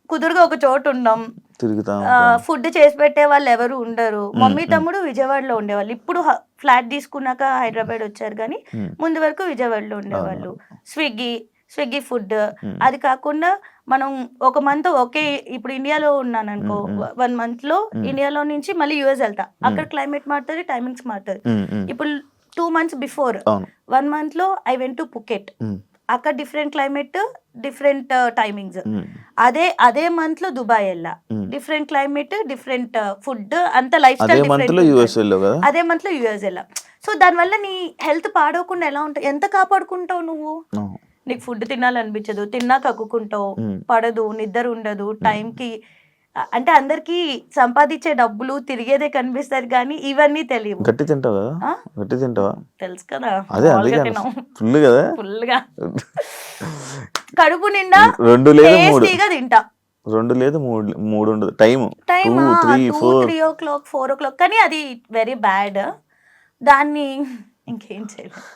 Speaker 2: కుదురుగా ఒక చోటు ఉన్నాం,
Speaker 1: తిరుగుతా,
Speaker 2: ఫుడ్ చేసి పెట్టే వాళ్ళు ఎవరు ఉండరు. మమ్మీ తమ్ముడు విజయవాడలో ఉండేవాళ్ళు, ఇప్పుడు ఫ్లాట్ తీసుకున్నాక హైదరాబాద్ వచ్చారు కానీ ముందు వరకు విజయవాడలో ఉండేవాళ్ళు. స్విగ్గీ ఫుడ్, అది కాకుండా మనం ఒక మంత్ ఇప్పుడు ఇండియాలో ఉన్నాను అనుకో, 1 month లో ఇండియాలో నుంచి మళ్ళీ యుఎస్ వెళ్తా, అక్కడ క్లైమేట్ మారుతుంది, టైమింగ్స్ మారుతుంది. ఇప్పుడు 2 months బిఫోర్ 1 month లో ఐ వెంట్ టు పుకెట్, అక్కడ డిఫరెంట్ క్లైమేట్, డిఫరెంట్ టైమింగ్స్. అదే మంత్ లో దుబాయ్ వెళ్ళా, డిఫరెంట్ క్లైమేట్, డిఫరెంట్ ఫుడ్, అంత లైఫ్ స్టైల్ డిఫరెంట్. అదే మంత్ లో యుఎస్ వెళ్ళా. సో దానివల్ల నీ హెల్త్ పాడవకుండా ఎలా ఉంటావు? ఎంత కాపాడుకుంటావు నువ్వు? నీకు ఫుడ్ తినాలనిపించదు, తిన్నా కక్కుకుంటావు, పడదు, నిద్ర ఉండదు టైంకి. అంటే అందరికి సంపాదించే డబ్బులు తిరిగేదే కనిపిస్తారు కానీ ఇవన్నీ తెలియవు.
Speaker 1: గట్టి తింటావా? గట్టి తింటావా?
Speaker 2: తెలుసు కదా,
Speaker 1: ఫుల్ కదా,
Speaker 2: ఫుల్గా కడుపు నిండా
Speaker 1: 2 లేదా
Speaker 2: 3 తింటా.
Speaker 1: 2 లేదా 3 ఉండదు టైం,
Speaker 2: 3 o'clock 4 o'clock. కానీ అది వెరీ బ్యాడ్, దాన్ని ఇంకేం చేయలేదు.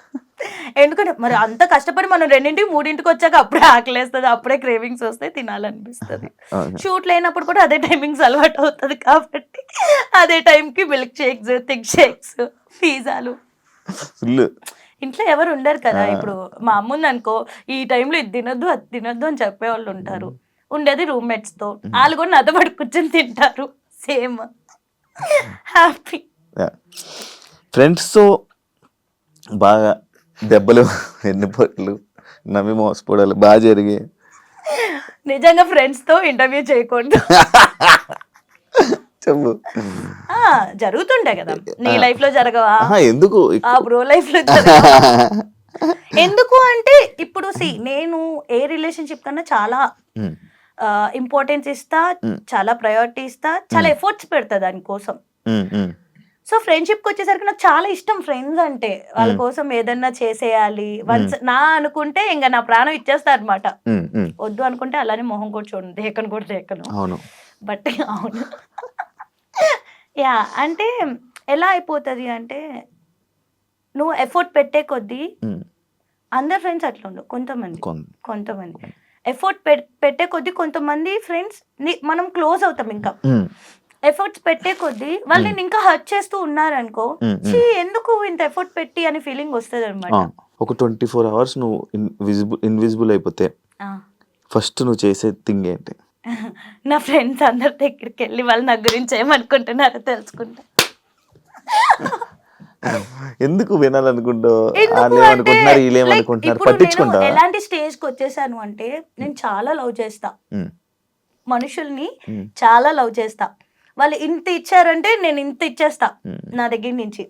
Speaker 2: ఎందుకంటే మరి అంత కష్టపడి మనం 2 3 వచ్చాక అప్పుడే ఆకలేస్తుంది, అప్పుడే క్రేవింగ్స్ వస్తాయి, తినాలనిపిస్తుంది. షూట్ లేనప్పుడు కూడా అదే టైమింగ్స్ అలవాటు అవుతుంది కాబట్టి అదే టైంకి మిల్క్ షేక్స్, థిక్ షేక్స్, పిజ్జాలు. ఇంట్లో ఎవరు ఉండరు కదా, ఇప్పుడు మా అమ్మ ఉంది అనుకో, ఈ టైంలో ఇది తినొద్దు అది తినొద్దు అని చెప్పేవాళ్ళు ఉంటారు. ఉండేది రూమ్మేట్స్ తో, వాళ్ళు కూడా నాతో పాటు కూర్చొని తింటారు, సేమ్ హ్యాపీ.
Speaker 1: ఫ్రెండ్స్ తో బాగా దెబ్బలు, ఎన్నిపోట్లు, నమ్మి మోసపోవడాలు బాగా జరిగాయి.
Speaker 2: నిజంగా ఫ్రెండ్స్ తో ఇంటర్వ్యూ చేయకూడదు,
Speaker 1: చెప్పు.
Speaker 2: జరుగుతుంటాయి కదా, నీ లైఫ్ లో జరగవా?
Speaker 1: ఎందుకు
Speaker 2: ఆ బ్రో లైఫ్ లో ఎందుకు అంటే ఇప్పుడు నేను ఏ రిలేషన్షిప్ కన్నా చాలా ఇంపార్టెన్స్ ఇస్తా, చాలా ప్రయారిటీ ఇస్తా, చాలా ఎఫర్ట్స్ పెడతా దానికోసం. సో ఫ్రెండ్షిప్కి వచ్చేసరికి నాకు చాలా ఇష్టం ఫ్రెండ్స్ అంటే. వాళ్ళ కోసం ఏదన్నా చేసేయాలి వన్స్ నా అనుకుంటే ఇంకా నా ప్రాణం ఇచ్చేస్తా అనమాట. వద్దు అనుకుంటే అలానే మొహం కూడా చూడండి, దేకను కూడా దేకను.
Speaker 1: అవును.
Speaker 2: బట్ అవును యా అంటే ఎలా అయిపోతుంది అంటే నువ్వు ఎఫర్ట్ పెట్టే కొద్దీ అందరు ఫ్రెండ్స్ అట్లా ఉండవు, కొంతమంది ఎఫర్ట్ పెట్టే కొద్దీ కొంతమంది ఫ్రెండ్స్ మనం క్లోజ్ అవుతాం, ఇంకా ఎఫర్ట్స్ పెట్టే కొద్దీ వాళ్ళు నేను ఇంకా హర్ట్ చేస్తూ ఉన్నారనుకో, ఎందుకు ఇంత ఎఫర్ట్ పెట్టి అనే ఫీలింగ్ వస్తుంది అనమాట.
Speaker 1: ఒక 24 hours నువ్వు ఇన్విజిబుల్ అయిపోతే ఫస్ట్ నువ్వు చేసే థింగ్ ఏంటి?
Speaker 2: నా ఫ్రెండ్స్ అందరి దగ్గరికి వెళ్ళి వాళ్ళు నా గురించి ఏమనుకుంటున్నారో తెలుసుకుంటా.
Speaker 1: ఎందుకు వినాలనుకుంటావు? పట్టించుకుంటా.
Speaker 2: ఎలాంటి స్టేజ్ కి వచ్చేసాను అంటే నేను చాలా లవ్ చేస్తా, మనుషుల్ని చాలా లవ్ చేస్తా. వాళ్ళు ఇంత ఇచ్చారంటే నేను ఇంత ఇచ్చేస్తా నా దగ్గర నుంచి.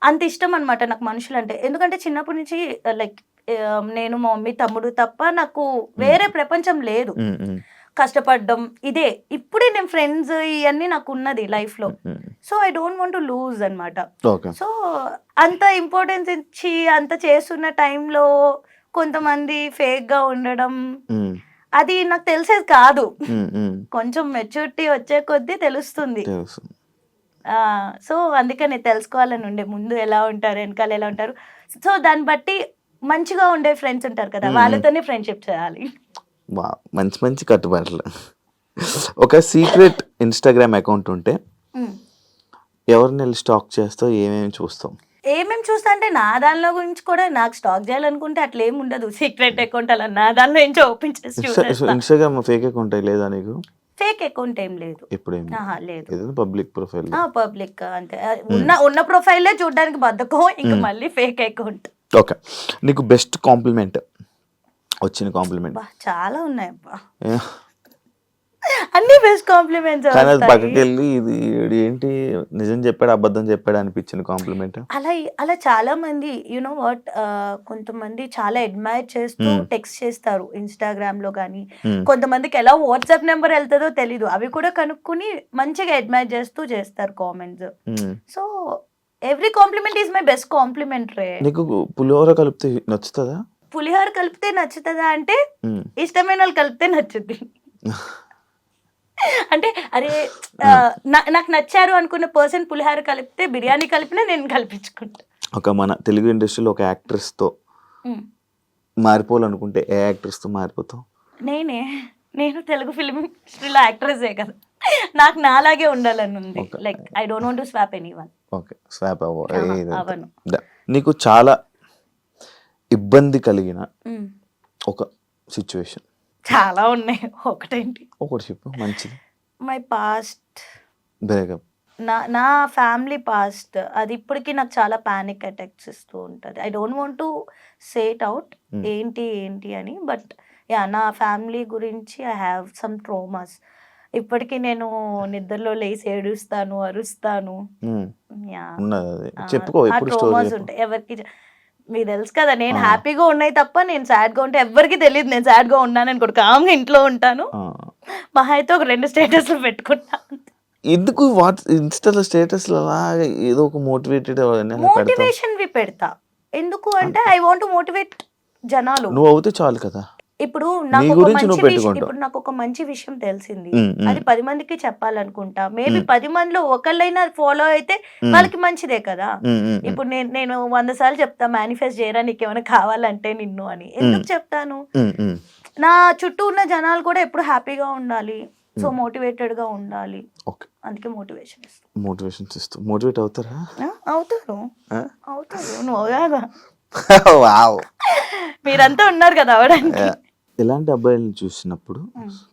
Speaker 2: అంత ఇష్టం అనమాట నాకు మనుషులు అంటే. ఎందుకంటే చిన్నప్పటి నుంచి లైక్ నేను మా మమ్మీ తమ్ముడు తప్ప నాకు వేరే ప్రపంచం లేదు. కష్టపడ్డం ఇదే. ఇప్పుడే నేను ఫ్రెండ్స్ ఇవన్నీ నాకు ఉన్నది లైఫ్ లో. So I don't want to lose అనమాట. సో అంత ఇంపార్టెన్స్ ఇచ్చి అంత చేస్తున్న టైంలో కొంతమంది ఫేక్ గా ఉండడం అది నాకు తెలిసేది కాదు. కొంచెం మెచ్యూరిటీ వచ్చే కొద్దీ తెలుస్తుంది. సో అందుకని తెలుసుకోవాలని ఉండే, ముందు ఎలా ఉంటారు వెనకాల ఎలా ఉంటారు. సో దాన్ని బట్టి మంచిగా ఉండే ఫ్రెండ్స్ ఉంటారు కదా, వాళ్ళతోనే ఫ్రెండ్షిప్ చేయాలి.
Speaker 1: మంచి మంచి కట్టుబాట్లు. ఒక సీక్రెట్ ఇన్స్టాగ్రామ్ అకౌంట్ ఉంటే ఎవరిని వెళ్ళి స్టాక్ చేస్తావు, ఏమేమి చూస్తావు?
Speaker 2: ఏమేమి చూస్తా అంటే నా దానిలో గురించి కూడా నాకు స్టాక్ చేయాలనుకుంటే అట్లా ఏమి ఉండదు. సీక్రెట్ అకౌంట్ అలా నా దానిలో నుంచి ఓపెన్ చేసి
Speaker 1: ఇన్స్టాగ్రామ్ ఫేక్ అకౌంట్ లేదా నీకు?
Speaker 2: ఫేక్ అకౌంట్ ఏం లేదు.
Speaker 1: లేదు, పబ్లిక్ ప్రొఫైల్.
Speaker 2: పబ్లిక్ అంటే ఉన్న ప్రొఫైలే చూడడానికి బద్దకం, ఇంకా మళ్ళీ ఫేక్ అకౌంట్.
Speaker 1: ఓకే, నీకు బెస్ట్ కాంప్లిమెంట్ వచ్చిన కాంప్లిమెంట్?
Speaker 2: చాలా ఉన్నాయి అబ్బా, అన్ని బెస్ట్ కాంప్లిమెంట్స్.
Speaker 1: కానీ అది పక్కకి వెళ్ళి ఇది ఏంటి నిజం చెప్పాడు అబద్ధం చెప్పాడు అనిపించిన కాంప్లిమెంట్?
Speaker 2: అలా చాలా మంది నో వాట్, కొంతమంది చాలా అడ్మైర్ చేస్తూ టెక్స్ట్ చేస్తారు ఇన్స్టాగ్రామ్ లో కానీ, కొంతమందికి ఎలా వాట్సాప్ నెంబర్ వెళ్తుందో తెలీదు, అవి కూడా కనుక్కుని మంచిగా అడ్మైర్ చేస్తూ చేస్తారు comments. So every compliment is my best compliment రే.
Speaker 1: నీకు పులిహోర కలిపితే నచ్చుతుందా?
Speaker 2: పులిహోర కలిపితే నచ్చుతుందా అంటే ఇష్టమైన వాళ్ళు కలిపితే నచ్చుద్ది. అంటే అరే నాకు నచ్చారు అనుకున్న పర్సన్ పులిహోర కలిపితే బిర్యానీ కలిపినా నేను కల్పించుకుంటా.
Speaker 1: ఒక మన తెలుగు ఇండస్ట్రీలో ఒక యాక్ట్రెస్ తో మారిపోవాలనుకుంటే ఏ యాక్ట్రెస్ తో మారిపోతావు?
Speaker 2: నేను తెలుగు ఫిల్మ్ ఇండస్ట్రీలో యాక్ట్రెసే కదా, నాకు నాలాగే ఉండాలని ఉంది. Like I don't want to swap anyone.
Speaker 1: Okay, swap అవ్వను. నీకు చాలా ఇబ్బంది కలిగిన ఒక సిచ్యువేషన్?
Speaker 2: చాలా ఉన్నాయి, ఒకటేంటి
Speaker 1: ఒకటి చెప్పు మంచిది.
Speaker 2: మై పాస్ట్
Speaker 1: బ్రేకప్,
Speaker 2: నా ఫ్యామిలీ పాస్ట్, అది ఇప్పటికీ నాకు చాలా పానిక్ అటాక్స్ ఇస్తూ ఉంటుంది. I don't want to say it out ఏంటి అని, బట్ యా నా ఫ్యామిలీ గురించి ఐ హ్యావ్ సమ్ ట్రోమాస్. ఇప్పటికీ నేను నిద్రలో లేసి ఏడుస్తాను, అరుస్తాను. ట్రోమాస్ ఉంటాయి ఎవరికి, మీకు తెలుసు కదా. నేను హ్యాపీగా ఉన్నాయి తప్ప నేను సాడ్ గా ఉంటే ఎవరికి తెలియదు నేను సాడ్ గా ఉన్నాను అనుకోడు. కామ్గా ఇంట్లో ఉంటాను, మహా అయితే ఒక 2 స్టేటస్లు పెట్టుకుంటా.
Speaker 1: ఎందుకు ఇన్స్టాలో స్టేటస్ ఏదో ఒక మోటివేషన్
Speaker 2: పెడతా. ఎందుకు అంటే ఐ వాంట్ టు మోటివేట్ జనాలు.
Speaker 1: నువ్వు అవుతే చాలు కదా.
Speaker 2: ఇప్పుడు నాకు ఒక మంచి విషయం తెలిసింది, అది 10 మందికి చెప్పాలనుకుంటా. మేబీ 10 మందిలో ఒకళ్ళైనా ఫాలో అయితే వాళ్ళకి మంచిదే కదా. ఇప్పుడు నేను 100 సార్లు చెప్తా మేనిఫెస్ట్ చేయరా నీకు ఏమైనా కావాలంటే నిన్ను అని. ఎందుకు చెప్తాను? నా చుట్టూ ఉన్న జనాలు కూడా ఎప్పుడు హ్యాపీగా ఉండాలి, సో మోటివేటెడ్ గా ఉండాలి. అందుకే మోటివేషన్ ఇస్తూ మోటివేట్ అవుతారా? అవుతారు. నువ్వు కాదా? మీరంతా ఉన్నారు కదా అవడానికి.
Speaker 1: ఎలాంటి అబ్బాయిలను చూసినప్పుడు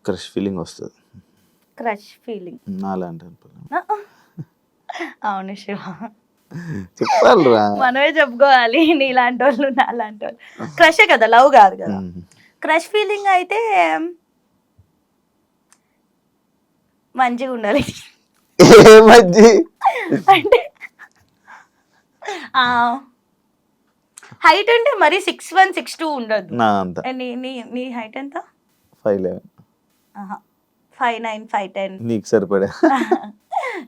Speaker 1: క్రష్ ఫీలింగ్ వస్తుంది?
Speaker 2: క్రష్ ఫీలింగ్
Speaker 1: నాలాంటి
Speaker 2: అవును శివ,
Speaker 1: చెప్పాలిరా,
Speaker 2: మనమే చెప్పుకోవాలి. నీలాంటి వాళ్ళు నాలాంటి వాళ్ళు క్రషే కదా, లవ్ కాదు కదా. క్రష్ ఫీలింగ్ అయితే మంచిగా ఉండాలి. అంటే హైట్ అంటే మరి 6'1", 6'2" ఉండదు. నీ హైట్ ఎంత?
Speaker 1: 5'11",
Speaker 2: 5'9", 5'10".
Speaker 1: నీకు సరిపడా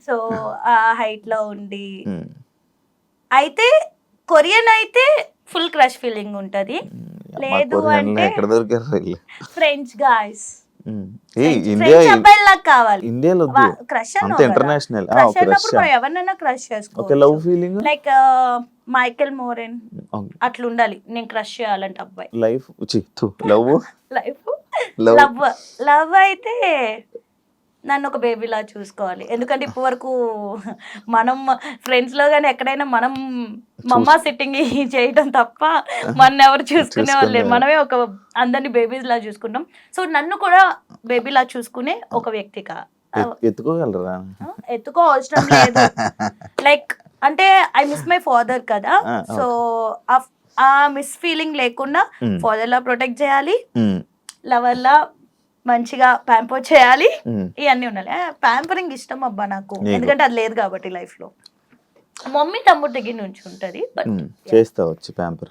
Speaker 2: సో ఆ హైట్ లో ఉండి అయితే కొరియన్ అయితే ఫుల్ క్రష్ ఫీలింగ్ ఉంటది. లేదు అంటే
Speaker 1: ఎక్కడ దొరికారు
Speaker 2: ఫ్రెంచ్ గాయ్స్,
Speaker 1: ఇండియా
Speaker 2: అబ్బాయిలా కావాలి.
Speaker 1: ఇండియాలో
Speaker 2: క్రష్
Speaker 1: అంత ఇంటర్నేషనల్
Speaker 2: క్రష్ అన్నప్పుడు మనం ఎవరినైనా క్రష్ చేసుకోవచ్చు.
Speaker 1: లవ్ ఫీలింగ్
Speaker 2: లైక్ మైకెల్ మోరెన్ అట్లా ఉండాలి నేను క్రష్ చేయాలంటే అబ్బాయి.
Speaker 1: లైఫ్ లవ్
Speaker 2: లైఫ్ లవ్ అయితే నన్ను ఒక బేబీలా చూసుకోవాలి. ఎందుకంటే ఇప్పటి వరకు మనం ఫ్రెండ్స్ లో కానీ ఎక్కడైనా మనం మమ్మా సిట్టింగ్ చేయడం తప్ప మన ఎవరు చూసుకునే వాళ్ళు లేరు. మనమే ఒక అందరినీ బేబీస్ లా చూసుకుంటాం. సో నన్ను కూడా బేబీలా చూసుకునే ఒక వ్యక్తిగా
Speaker 1: ఎత్తుకోగలరా?
Speaker 2: ఎత్తుకో అవసరం లేదు. లైక్ అంటే ఐ మిస్ మై ఫాదర్ కదా, సో ఆ మిస్ ఫీలింగ్ లేకుండా ఫాదర్ లా ప్రొటెక్ట్ చేయాలి, లవర్ లా మంచిగా ప్యాంపర్ చేయాలి, ఇవన్నీ ఉండాలి. ప్యాంపరింగ్ ఇష్టం అబ్బా నాకు, ఎందుకంటే అది లేదు కాబట్టి లైఫ్ లో. మమ్మీ తమ్ముడు దగ్గర నుంచి ఉంటది.
Speaker 1: చేస్తా వచ్చి ప్యాంపర్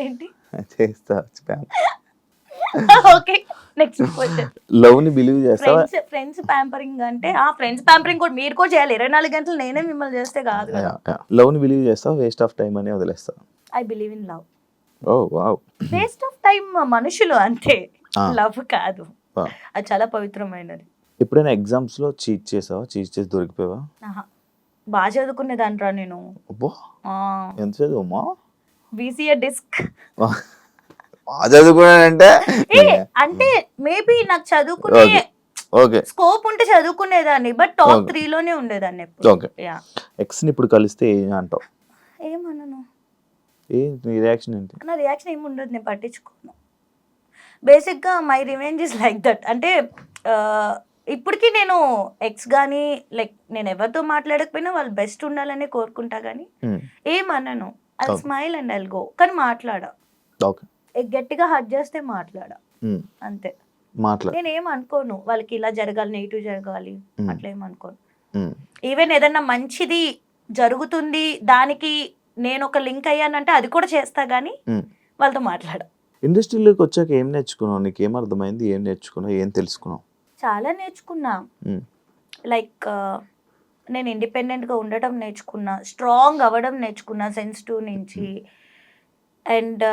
Speaker 2: ఏంటి
Speaker 1: చేస్తా వచ్చి pamper.
Speaker 2: Okay next question.
Speaker 1: Love ని బిలీవ్ చేస్తావా?
Speaker 2: ఫ్రెండ్స్ ప్యాంపరింగ్ అంటే ఫ్రెండ్స్ ప్యాంపరింగ్ కూడా మీరు కూడా చేయాలి. 24 గంటలు నేనే మిమ్మల్ని చేస్తే కాదు.
Speaker 1: లవ్ ని బిలీవ్ చేస్తావా? వేస్ట్ ఆఫ్ టైం అని వదిలేస్తావా?
Speaker 2: I believe in love.
Speaker 1: Oh wow.
Speaker 2: Waste of time మనుషులు అంతే, లవ్ కాదు. అది చాలా పవిత్రమైనది.
Speaker 1: ఎప్పుడైనా ఎగ్జామ్స్ లో చీట్ చేసావా? చీట్ చేసి దొరికిపోయావా?
Speaker 2: బాగా చదువుకునేదాన్రా నేను.
Speaker 1: ఎంత చదువుమా?
Speaker 2: BCA disc.
Speaker 1: బాగా చదువుకున్నానంటే
Speaker 2: అంటే మేబీ నాకు చదువుకునే స్కోప్ ఉంటే చదువుకునేదాన్ని, బట్ టాప్ 3 లోనే ఉండేదాన్ని ఎప్పుడు.
Speaker 1: ఎక్స్ ని ఇప్పుడు కలిస్తే ఏం అంటావు?
Speaker 2: ఏమన్నాను?
Speaker 1: నీ రియాక్షన్ ఏంటి?
Speaker 2: నా రియాక్షన్ ఏమి ఉండదు, నేను పట్టించుకోను. బేసిక్గా my revenge is like that. అంటే ఇప్పటికీ నేను ఎక్స్ కానీ లైక్ నేను ఎవరితో మాట్లాడకపోయినా వాళ్ళు బెస్ట్ ఉండాలని కోరుకుంటా, కానీ ఏమన్నాను I smile and I'll go. కానీ మాట్లాడా, గట్టిగా హర్ట్ చేస్తే మాట్లాడా అంతే. నేను ఏం అనుకోను వాళ్ళకి ఇలా జరగాలి, నెగిటివ్ జరగాలి అట్లా ఏం అనుకోను. ఈవెన్ ఏదన్నా మంచిది జరుగుతుంది దానికి నేను ఒక లింక్ అయ్యానంటే అది కూడా చేస్తా, కానీ వాళ్ళతో మాట్లాడా.
Speaker 1: ఇండస్ట్రీలోకి వచ్చాక ఏం నేర్చుకున్నావు? నీకు ఏం అర్థమైంది? ఏం నేర్చుకున్నావు? ఏం తెలుసుకున్నావు?
Speaker 2: చాలా నేర్చుకున్నా. లైక్ నేను ఇండిపెండెంట్గా ఉండటం నేర్చుకున్నా, స్ట్రాంగ్ అవ్వడం నేర్చుకున్నా సెన్సిటివ్ నుంచి. అండ్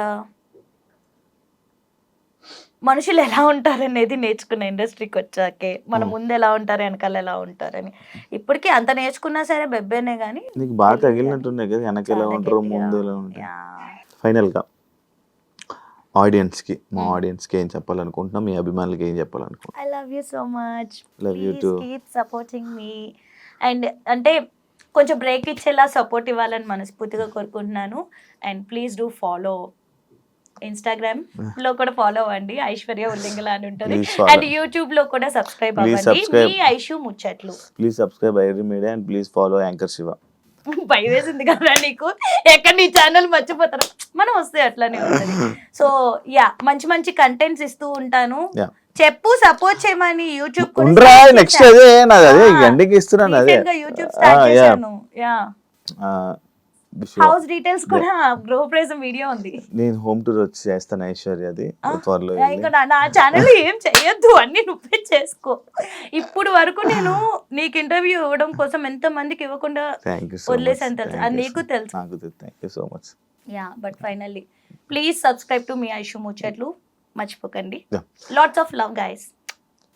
Speaker 2: మనుషులు ఎలా ఉంటారనేది నేర్చుకున్నా ఇండస్ట్రీకి వచ్చాకే. మన ముందు ఎలా ఉంటారు, వెనకాల ఎలా ఉంటారని. ఇప్పటికీ అంత నేర్చుకున్నా సరే బెబ్బేనే, కానీ
Speaker 1: నీకు బాగా తగిలినట్టున్నాయి కదా, వెనక ఎలా ఉంటారు, ముందు ఎలా ఉంటారు. ఫైనల్గా ఆడియన్స్కి, మా ఆడియన్స్కి ఏం చెప్పాలనుకుంటున్నాం? మీ అభిమానులకి ఏం చెప్పాలనుకుంటున్నాం?
Speaker 2: I love you so much,
Speaker 1: love you too,
Speaker 2: keep supporting me. And అంటే కొంచెం బ్రేక్ ఇచ్చేలా సపోర్ట్ ఇవ్వాలని మనస్ఫూర్తిగా కోరుకుంటున్నాను. And please do follow Instagram లో కూడా ఫాలో అవ్వండి, ఐశ్వర్య ఉల్లింగల అని ఉంటుంది. అండ్ యూట్యూబ్ లో కూడా సబ్స్క్రైబ్ అవ్వండి, మీ ఐషు ముచ్చట్లు.
Speaker 1: Please subscribe iDream media and please follow anchor Shiva.
Speaker 2: భయం వేసింది కదా నీకు, ఎక్కడ నీ ఛానల్ మర్చిపోతారు, మనం వస్తే అట్లానే ఉంటుంది. సో యా, మంచి మంచి కంటెంట్స్ ఇస్తూ ఉంటాను. చెప్పు, సపోర్ట్ చేయమని. యూట్యూబ్
Speaker 1: నెక్స్ట్ అదే నాది, అదే గండికి ఇస్తున్నాను, అదే
Speaker 2: యూట్యూబ్ స్టార్ట్ చేశాను. యా, హౌస్ డీటెయిల్స్ కూడా గృహప్రవేశం వీడియో ఉంది. నేను
Speaker 1: హోమ్ టూర్ వచ్చి చేస్తాను ఐశ్వర్యది త్వరలో.
Speaker 2: ఇంకా నా ఛానల్ ఏం చెయ్యొద్దు, అన్ని నువ్వే చేసుకో. ఇప్పుడు వరకు నేను నీకు ఇంటర్వ్యూ ఇవ్వడం కోసం ఎంత మందికి ఇవ్వకుండా వదిలేసాను తెలుసు, అది నీకు తెలుసు.
Speaker 1: Thank you so much.
Speaker 2: Yeah, but finally please subscribe to మీ ఐషు ముచ్చట్లు, మర్చిపోకండి. Lots of love guys.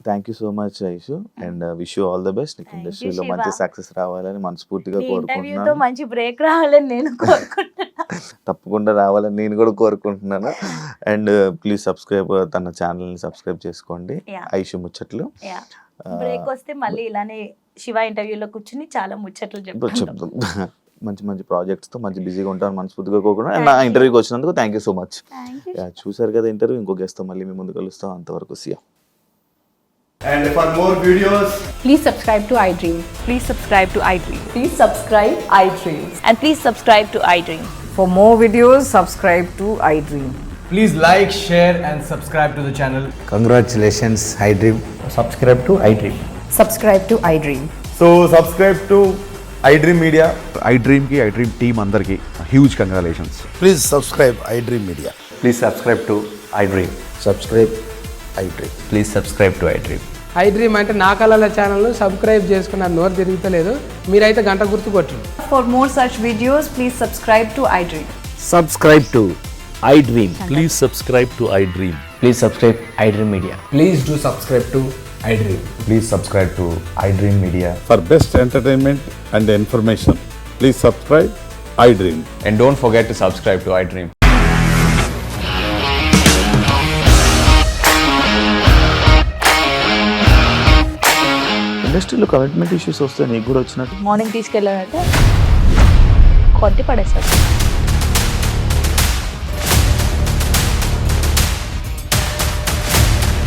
Speaker 1: Thank you so much Aishu, and wish you all the best. నీకు ఇండస్ట్రీలో మంచి సక్సెస్ రావాలని మనస్ఫూర్తిగా కోరుకుంటున్నాను.
Speaker 2: మంచి బ్రేక్ రావాలని నేను కోరుకుంటున్నాను.
Speaker 1: తప్పకుండా రావాలని నేను కూడా కోరుకుంటున్నాను. అండ్ ప్లీజ్ సబ్స్క్రైబ్, తన ఛానల్ని సబ్స్క్రైబ్ చేసుకోండి, ఐషు ముచ్చట్లు.
Speaker 2: బ్రేక్ వస్తే మళ్ళీ ఇలానే శివ ఇంటర్వ్యూలో కూర్చుని చాలా ముచ్చట్లు చెప్తాం.
Speaker 1: మంచి మంచి ప్రాజెక్ట్స్తో మంచి బిజీగా ఉంటాను మనస్ఫూర్తిగా కోరుకుంటున్నాను. నా ఇంటర్వ్యూకి వచ్చినందుకు థ్యాంక్ యూ సో మచ్. చూసారు కదా ఇంటర్వ్యూ, ఇంకో గెస్ట్తో మళ్ళీ మీ ముందు కలుస్తాం. అంతవరకు సియా.
Speaker 3: And for more videos,
Speaker 4: please subscribe to iDream.
Speaker 2: Please subscribe to iDream.
Speaker 4: Please subscribe iDream.
Speaker 2: And please subscribe to iDream.
Speaker 4: For more videos, subscribe to iDream.
Speaker 3: please like, share and subscribe to the channel.
Speaker 5: Congratulations, iDream. Subscribe to iDream.
Speaker 4: Subscribe to iDream.
Speaker 3: So subscribe to iDream Media.
Speaker 6: iDream ki iDream team andarki huge congratulations.
Speaker 5: Please subscribe iDream Media.
Speaker 7: Please subscribe to iDream.
Speaker 5: Subscribe iDream.
Speaker 7: Please subscribe to iDream. I dream అంటే నా కళల channel subscribe చేసుకున్న నోరు తిరుగుతలేదు, మీరైతే గంట గుర్తు కొట్టండి.
Speaker 4: For more such videos, please subscribe to iDream.
Speaker 8: Subscribe to iDream.
Speaker 9: Please subscribe to iDream.
Speaker 5: Please subscribe iDream Media.
Speaker 7: Please do subscribe to I dream.
Speaker 3: Please subscribe to iDream Media.
Speaker 9: For best entertainment and information, please subscribe iDream.
Speaker 3: And don't forget to subscribe to iDream.
Speaker 1: ఇండస్ట్రీలో commitment issues వస్తే నీకు కూడా వచ్చినట్టు
Speaker 2: morning తీసుకెళ్ళాడంటే కొట్టి పడేస్తాడు.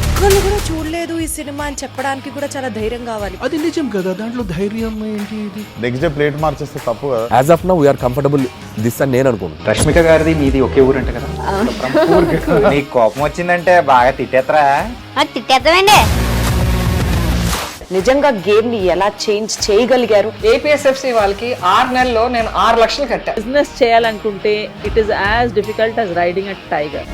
Speaker 10: ఒక్కళ్ళు కూడా చూడలేదు ఈ సినిమా అని చెప్పడానికి కూడా చాలా ధైర్యం కావాలి.
Speaker 8: అది నిజం కదా, దాంట్లో ధైర్యం ఏంటి ఇది?
Speaker 3: నెక్స్ట్ డే ప్లేట్ మార్చేస్తే తప్పు కదా.
Speaker 8: As of now we are comfortable this అని నేను అనుకుంటున్నాను.
Speaker 5: రష్మిక గారిది మీది ఒకే ఊరు అంట కదా? నీకు కోపం వచ్చిందంటే బాగా తిట్టేత్తరా?
Speaker 2: తిట్టేద్దామండి.
Speaker 10: నిజంగా గేమ్ ని ఎలా చేంజ్ చేయగలిగారు?
Speaker 7: ఏపీఎస్ఎఫ్సి వాళ్ళకి 6 నెలల్లో నేను 6 లక్షలు కట్టా.
Speaker 10: బిజినెస్ చేయాలనుకుంటే it is as difficult as riding a tiger.